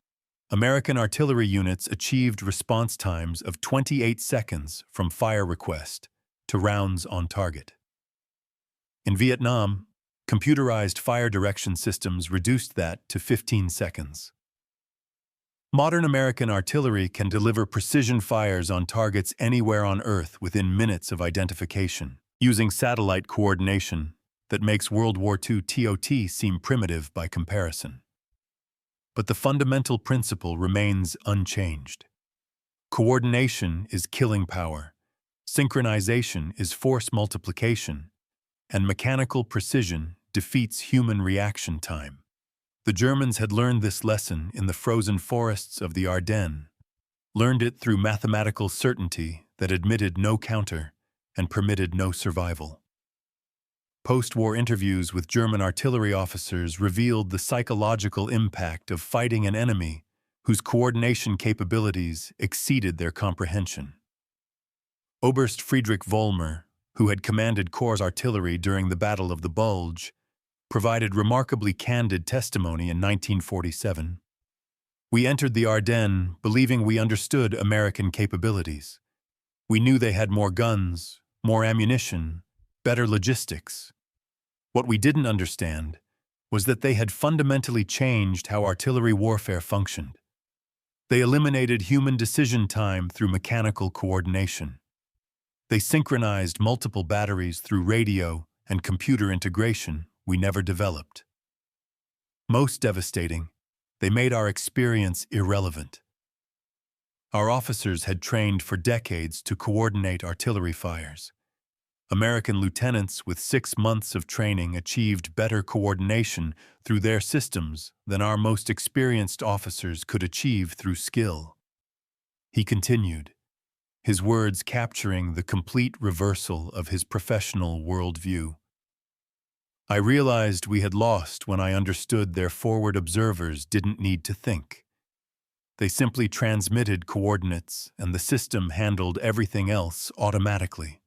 Speaker 1: American artillery units achieved response times of 28 seconds from fire request to rounds on target. In Vietnam, computerized fire direction systems reduced that to 15 seconds. Modern American artillery can deliver precision fires on targets anywhere on Earth within minutes of identification, using satellite coordination that makes World War II TOT seem primitive by comparison. But the fundamental principle remains unchanged. Coordination is killing power, synchronization is force multiplication, and mechanical precision defeats human reaction time. The Germans had learned this lesson in the frozen forests of the Ardennes, learned it through mathematical certainty that admitted no counter and permitted no survival. Post-war interviews with German artillery officers revealed the psychological impact of fighting an enemy whose coordination capabilities exceeded their comprehension. Oberst Friedrich Vollmer, who had commanded Corps artillery during the Battle of the Bulge, provided remarkably candid testimony in 1947. "We entered the Ardennes believing we understood American capabilities. We knew they had more guns, more ammunition, better logistics. What we didn't understand was that they had fundamentally changed how artillery warfare functioned. They eliminated human decision time through mechanical coordination. They synchronized multiple batteries through radio and computer integration we never developed. Most devastating, they made our experience irrelevant. Our officers had trained for decades to coordinate artillery fires. American lieutenants with 6 months of training achieved better coordination through their systems than our most experienced officers could achieve through skill." He continued, his words capturing the complete reversal of his professional worldview. "I realized we had lost when I understood their forward observers didn't need to think. They simply transmitted coordinates and the system handled everything else automatically.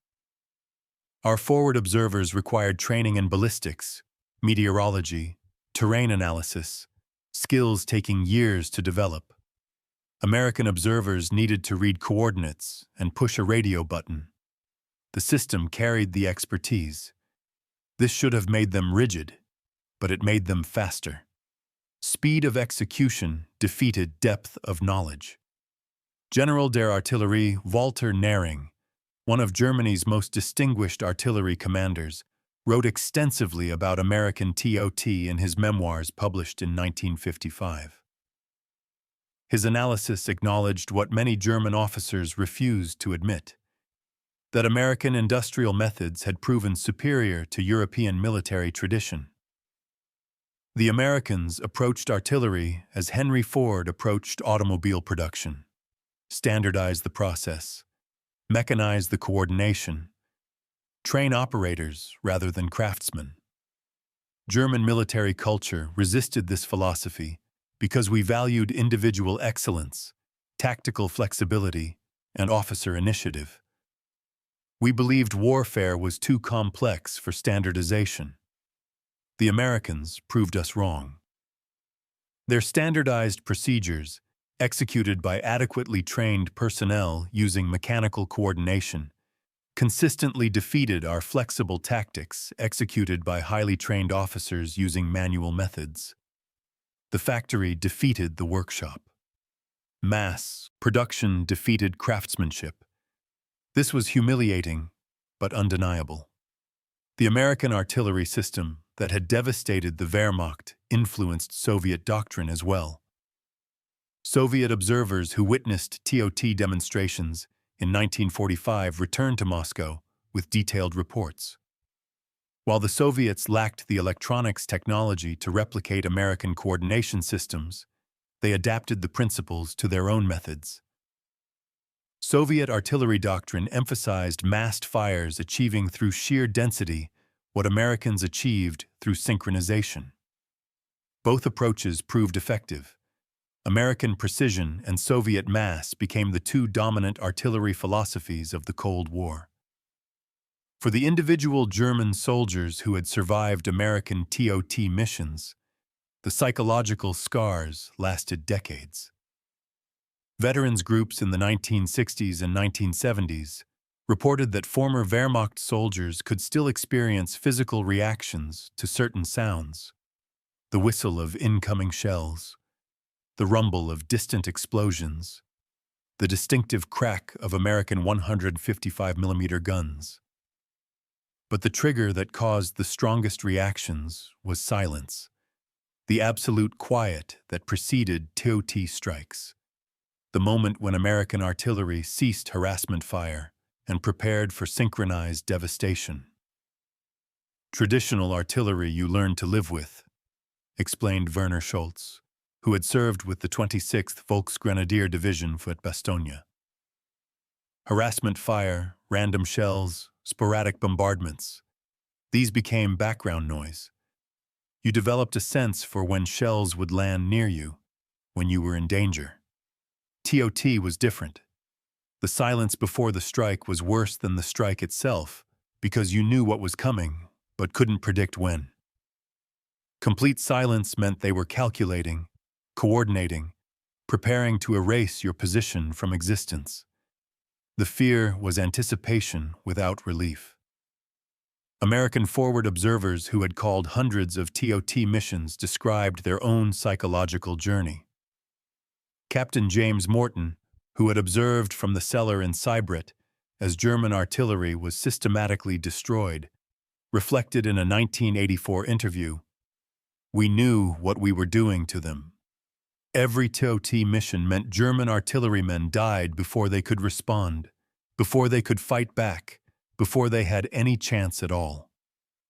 Speaker 1: Our forward observers required training in ballistics, meteorology, terrain analysis, skills taking years to develop. American observers needed to read coordinates and push a radio button. The system carried the expertise. This should have made them rigid, but it made them faster. Speed of execution defeated depth of knowledge." General der Artillerie Walter Nering, one of Germany's most distinguished artillery commanders, wrote extensively about American TOT in his memoirs published in 1955. His analysis acknowledged what many German officers refused to admit: that American industrial methods had proven superior to European military tradition. The Americans approached artillery as Henry Ford approached automobile production: standardize the process, mechanize the coordination, train operators rather than craftsmen. German military culture resisted this philosophy because we valued individual excellence, tactical flexibility, and officer initiative. We believed warfare was too complex for standardization. The Americans proved us wrong. Their standardized procedures, executed by adequately trained personnel using mechanical coordination, consistently defeated our flexible tactics executed by highly trained officers using manual methods. The factory defeated the workshop. Mass production defeated craftsmanship. This was humiliating, but undeniable. The American artillery system that had devastated the Wehrmacht influenced Soviet doctrine as well. Soviet observers who witnessed TOT demonstrations in 1945 returned to Moscow with detailed reports. While the Soviets lacked the electronics technology to replicate American coordination systems, they adapted the principles to their own methods. Soviet artillery doctrine emphasized massed fires achieving through sheer density what Americans achieved through synchronization. Both approaches proved effective. American precision and Soviet mass became the two dominant artillery philosophies of the Cold War. For the individual German soldiers who had survived American TOT missions, the psychological scars lasted decades. Veterans groups in the 1960s and 1970s reported that former Wehrmacht soldiers could still experience physical reactions to certain sounds: the whistle of incoming shells, the rumble of distant explosions, the distinctive crack of American 155mm guns. But the trigger that caused the strongest reactions was silence, the absolute quiet that preceded TOT strikes, the moment when American artillery ceased harassment fire and prepared for synchronized devastation. "Traditional artillery you learn to live with," explained Werner Schultz, who had served with the 26th Volksgrenadier Division at Bastogne. Harassment fire, random shells, sporadic bombardments. These became background noise. You developed a sense for when shells would land near you, when you were in danger. TOT was different. The silence before the strike was worse than the strike itself, because you knew what was coming, but couldn't predict when. Complete silence meant they were calculating, coordinating, preparing to erase your position from existence. The fear was anticipation without relief. American forward observers who had called hundreds of TOT missions described their own psychological journey. Captain James Morton, who had observed from the cellar in Seibrit as German artillery was systematically destroyed, reflected in a 1984 interview, "We knew what we were doing to them. Every TOT mission meant German artillerymen died before they could respond, before they could fight back, before they had any chance at all.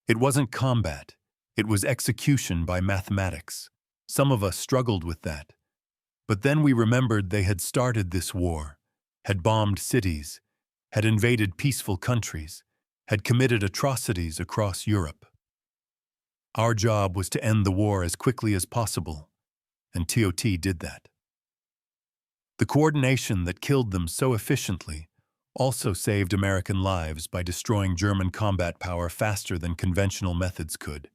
Speaker 1: It wasn't combat, it was execution by mathematics. Some of us struggled with that. But then we remembered they had started this war, had bombed cities, had invaded peaceful countries, had committed atrocities across Europe. Our job was to end the war as quickly as possible, and TOT did that. The coordination that killed them so efficiently also saved American lives by destroying German combat power faster than conventional methods could.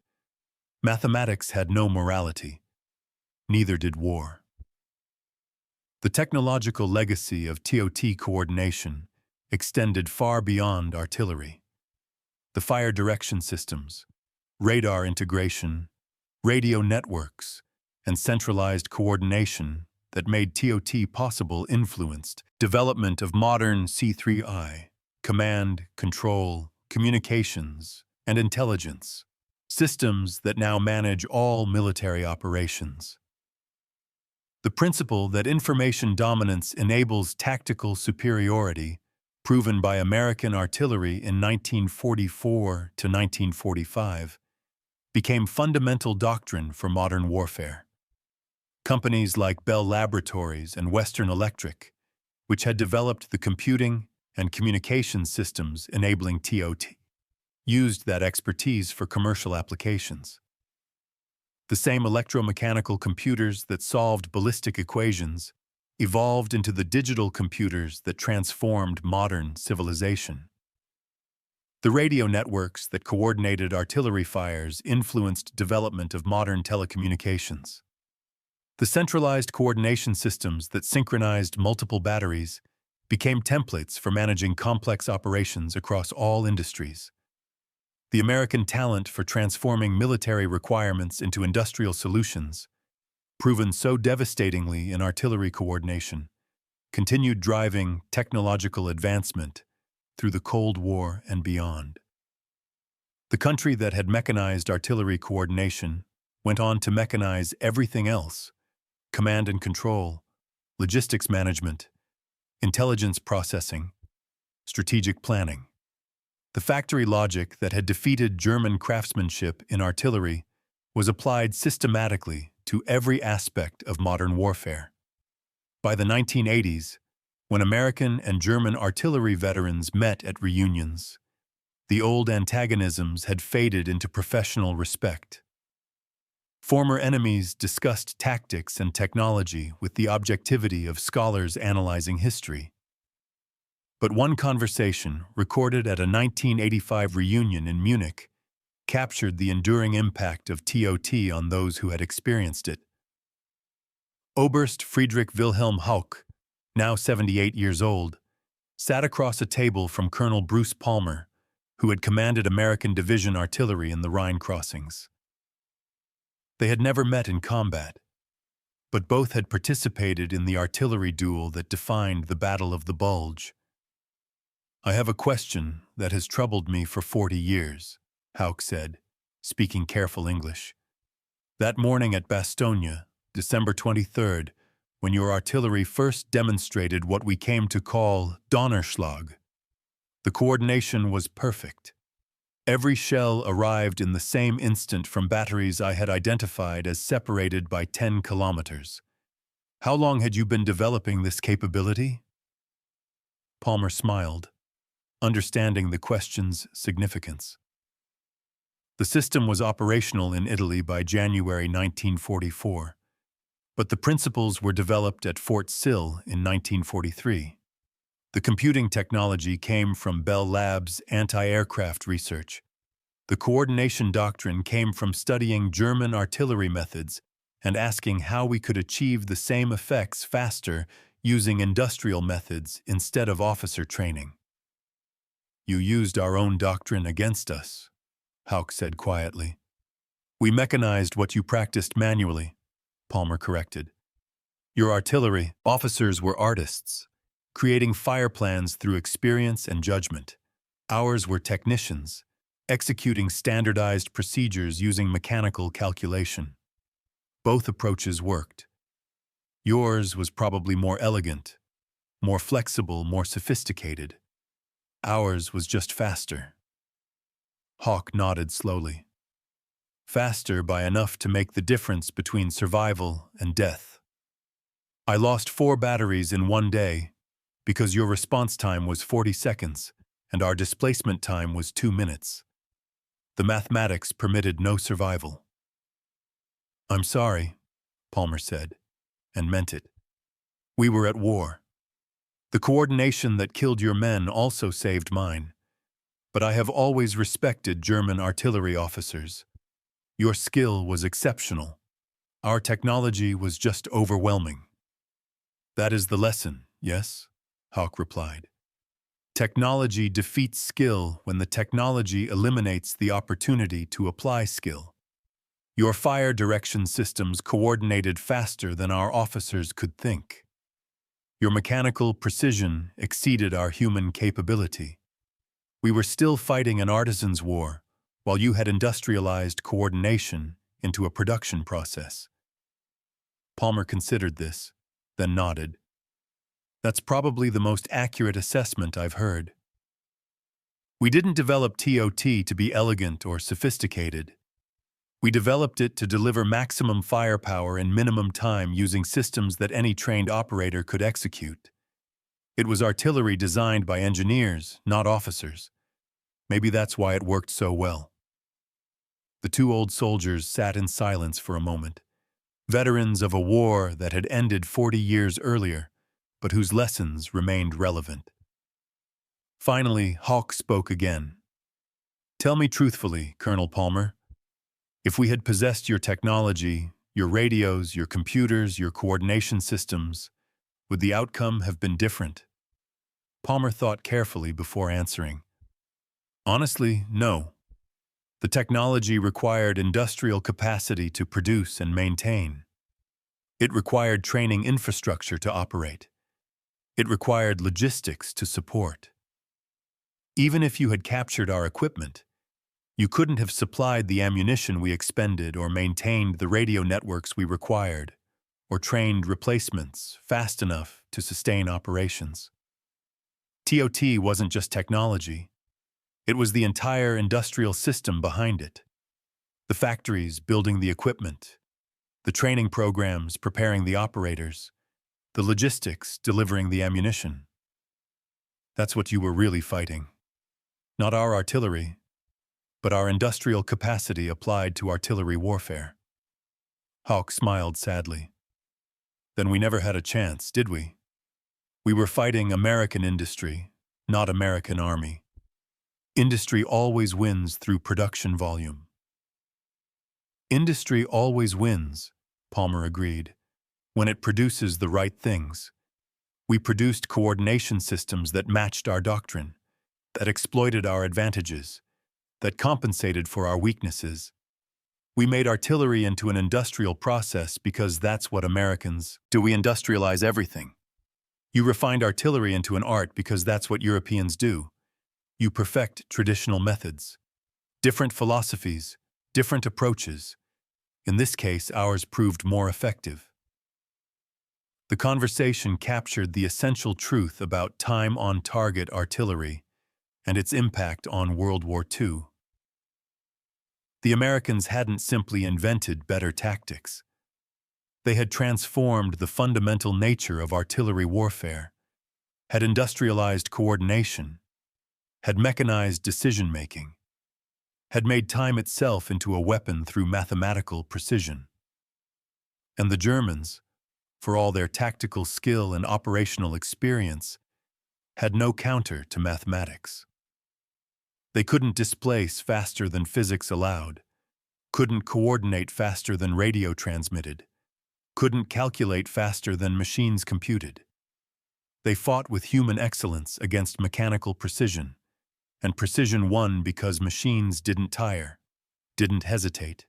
Speaker 1: Mathematics had no morality. Neither did war. The technological legacy of TOT coordination extended far beyond artillery. The fire direction systems, radar integration, radio networks, and centralized coordination that made TOT possible influenced development of modern C3I, command, control, communications, and intelligence, systems that now manage all military operations. The principle that information dominance enables tactical superiority, proven by American artillery in 1944 to 1945, became fundamental doctrine for modern warfare. Companies like Bell Laboratories and Western Electric, which had developed the computing and communication systems enabling TOT, used that expertise for commercial applications. The same electromechanical computers that solved ballistic equations evolved into the digital computers that transformed modern civilization. The radio networks that coordinated artillery fires influenced development of modern telecommunications. The centralized coordination systems that synchronized multiple batteries became templates for managing complex operations across all industries. The American talent for transforming military requirements into industrial solutions, proven so devastatingly in artillery coordination, continued driving technological advancement through the Cold War and beyond. The country that had mechanized artillery coordination went on to mechanize everything else: command and control, logistics management, intelligence processing, strategic planning. The factory logic that had defeated German craftsmanship in artillery was applied systematically to every aspect of modern warfare. By the 1980s, when American and German artillery veterans met at reunions. The old antagonisms had faded into professional respect. Former enemies discussed tactics and technology with the objectivity of scholars analyzing history. But one conversation, recorded at a 1985 reunion in Munich, captured the enduring impact of TOT on those who had experienced it. Oberst Friedrich Wilhelm Hauck, now 78 years old, sat across a table from Colonel Bruce Palmer, who had commanded American division artillery in the Rhine crossings. They had never met in combat, but both had participated in the artillery duel that defined the Battle of the Bulge. "I have a question that has troubled me for 40 years, Hauck said, speaking careful English. "That morning at Bastogne, December 23rd, when your artillery first demonstrated what we came to call Donnerschlag, the coordination was perfect. Every shell arrived in the same instant from batteries I had identified as separated by 10 kilometers. How long had you been developing this capability?" Palmer smiled, understanding the question's significance. The system was operational in Italy by January 1944, but the principles were developed at Fort Sill in 1943. The computing technology came from Bell Labs' anti-aircraft research. The coordination doctrine came from studying German artillery methods and asking how we could achieve the same effects faster using industrial methods instead of officer training. "You used our own doctrine against us," Hauck said quietly. "We mechanized what you practiced manually," Palmer corrected. "Your artillery officers were artists, creating fire plans through experience and judgment. Ours were technicians, executing standardized procedures using mechanical calculation. Both approaches worked. Yours was probably more elegant, more flexible, more sophisticated. Ours was just faster." Hauck nodded slowly. "Faster by enough to make the difference between survival and death. I lost 4 batteries in one day because your response time was 40 seconds and our displacement time was 2 minutes. The mathematics permitted no survival." "I'm sorry," Palmer said, and meant it. "We were at war. The coordination that killed your men also saved mine, but I have always respected German artillery officers. Your skill was exceptional. Our technology was just overwhelming." "That is the lesson, yes?" Hauck replied. "Technology defeats skill when the technology eliminates the opportunity to apply skill. Your fire direction systems coordinated faster than our officers could think. Your mechanical precision exceeded our human capability. We were still fighting an artisan's war, while you had industrialized coordination into a production process." Palmer considered this, then nodded. "That's probably the most accurate assessment I've heard. We didn't develop TOT to be elegant or sophisticated. We developed it to deliver maximum firepower in minimum time using systems that any trained operator could execute. It was artillery designed by engineers, not officers. Maybe that's why it worked so well." The two old soldiers sat in silence for a moment, veterans of a war that had ended 40 years earlier, but whose lessons remained relevant. Finally, Hauck spoke again. "Tell me truthfully, Colonel Palmer, if we had possessed your technology, your radios, your computers, your coordination systems, would the outcome have been different?" Palmer thought carefully before answering. "Honestly, no. The technology required industrial capacity to produce and maintain. It required training infrastructure to operate. It required logistics to support. Even if you had captured our equipment, you couldn't have supplied the ammunition we expended or maintained the radio networks we required, or trained replacements fast enough to sustain operations. TOT wasn't just technology. It was the entire industrial system behind it. The factories building the equipment, the training programs preparing the operators, The logistics delivering the ammunition. That's what you were really fighting. Not our artillery, but our industrial capacity applied to artillery warfare. Hawk smiled sadly. Then we never had a chance, did we? We were fighting American industry, not American army. Industry always wins through production volume. Industry always wins, Palmer agreed, when it produces the right things. We produced coordination systems that matched our doctrine, that exploited our advantages, that compensated for our weaknesses. We made artillery into an industrial process because that's what Americans do. We industrialize everything. You refined artillery into an art because that's what Europeans do. You perfect traditional methods. Different philosophies, different approaches. In this case, ours proved more effective. The conversation captured the essential truth about time-on-target artillery and its impact on World War II. The Americans hadn't simply invented better tactics. They had transformed the fundamental nature of artillery warfare, had industrialized coordination, had mechanized decision-making, had made time itself into a weapon through mathematical precision. And the Germans, for all their tactical skill and operational experience, had no counter to mathematics. They couldn't displace faster than physics allowed, couldn't coordinate faster than radio transmitted, couldn't calculate faster than machines computed. They fought with human excellence against mechanical precision, and precision won because machines didn't tire, didn't hesitate,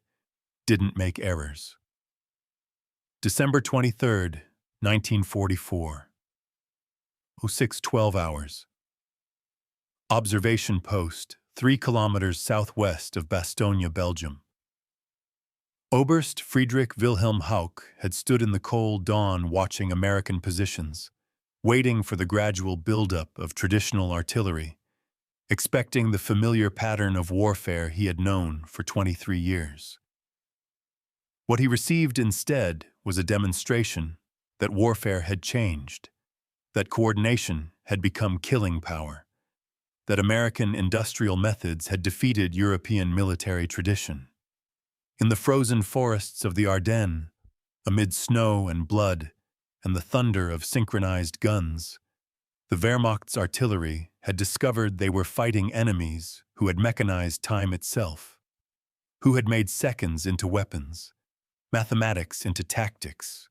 Speaker 1: didn't make errors. December 23, 1944. 06:12 hours. Observation post, 3 kilometers southwest of Bastogne, Belgium. Oberst Friedrich Wilhelm Hauck had stood in the cold dawn watching American positions, waiting for the gradual buildup of traditional artillery, expecting the familiar pattern of warfare he had known for 23 years. What he received instead was a demonstration that warfare had changed, that coordination had become killing power, that American industrial methods had defeated European military tradition. In the frozen forests of the Ardennes, amid snow and blood and the thunder of synchronized guns, the Wehrmacht's artillery had discovered they were fighting enemies who had mechanized time itself, who had made seconds into weapons, mathematics into tactics,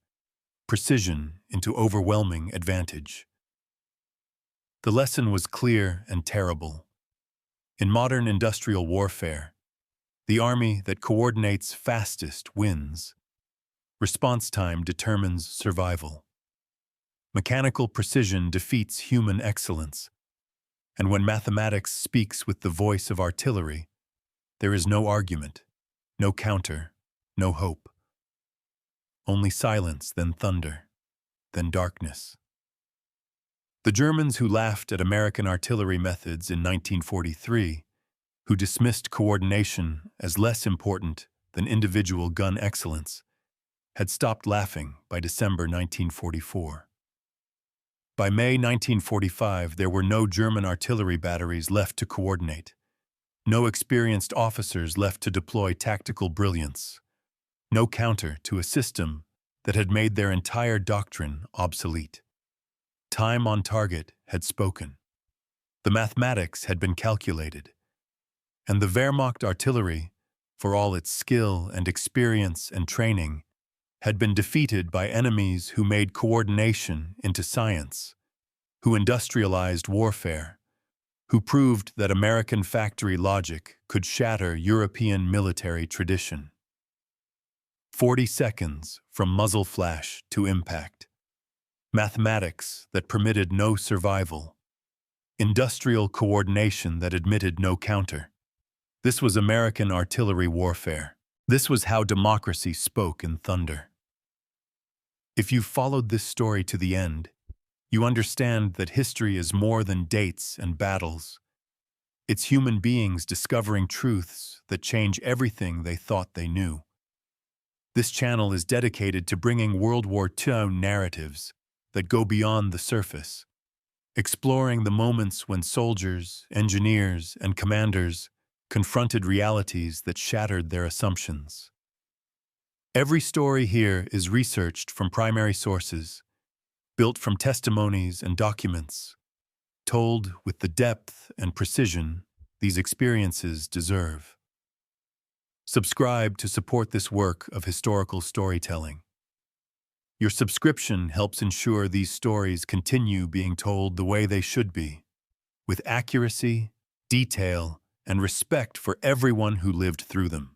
Speaker 1: precision into overwhelming advantage. The lesson was clear and terrible. In modern industrial warfare, the army that coordinates fastest wins. Response time determines survival. Mechanical precision defeats human excellence, and when mathematics speaks with the voice of artillery, there is no argument, no counter, no hope. Only silence, then thunder, then darkness. The Germans who laughed at American artillery methods in 1943, who dismissed coordination as less important than individual gun excellence, had stopped laughing by December 1944. By May 1945, there were no German artillery batteries left to coordinate, no experienced officers left to deploy tactical brilliance, no counter to a system that had made their entire doctrine obsolete. Time on target had spoken. The mathematics had been calculated. And the Wehrmacht artillery, for all its skill and experience and training, had been defeated by enemies who made coordination into science, who industrialized warfare, who proved that American factory logic could shatter European military tradition. 40 seconds from muzzle flash to impact. Mathematics that permitted no survival. Industrial coordination that admitted no counter. This was American artillery warfare. This was how democracy spoke in thunder. If you followed this story to the end, you understand that history is more than dates and battles. It's human beings discovering truths that change everything they thought they knew. This channel is dedicated to bringing World War II narratives that go beyond the surface, exploring the moments when soldiers, engineers, and commanders confronted realities that shattered their assumptions. Every story here is researched from primary sources, built from testimonies and documents, told with the depth and precision these experiences deserve. Subscribe to support this work of historical storytelling. Your subscription helps ensure these stories continue being told the way they should be, with accuracy, detail, and respect for everyone who lived through them.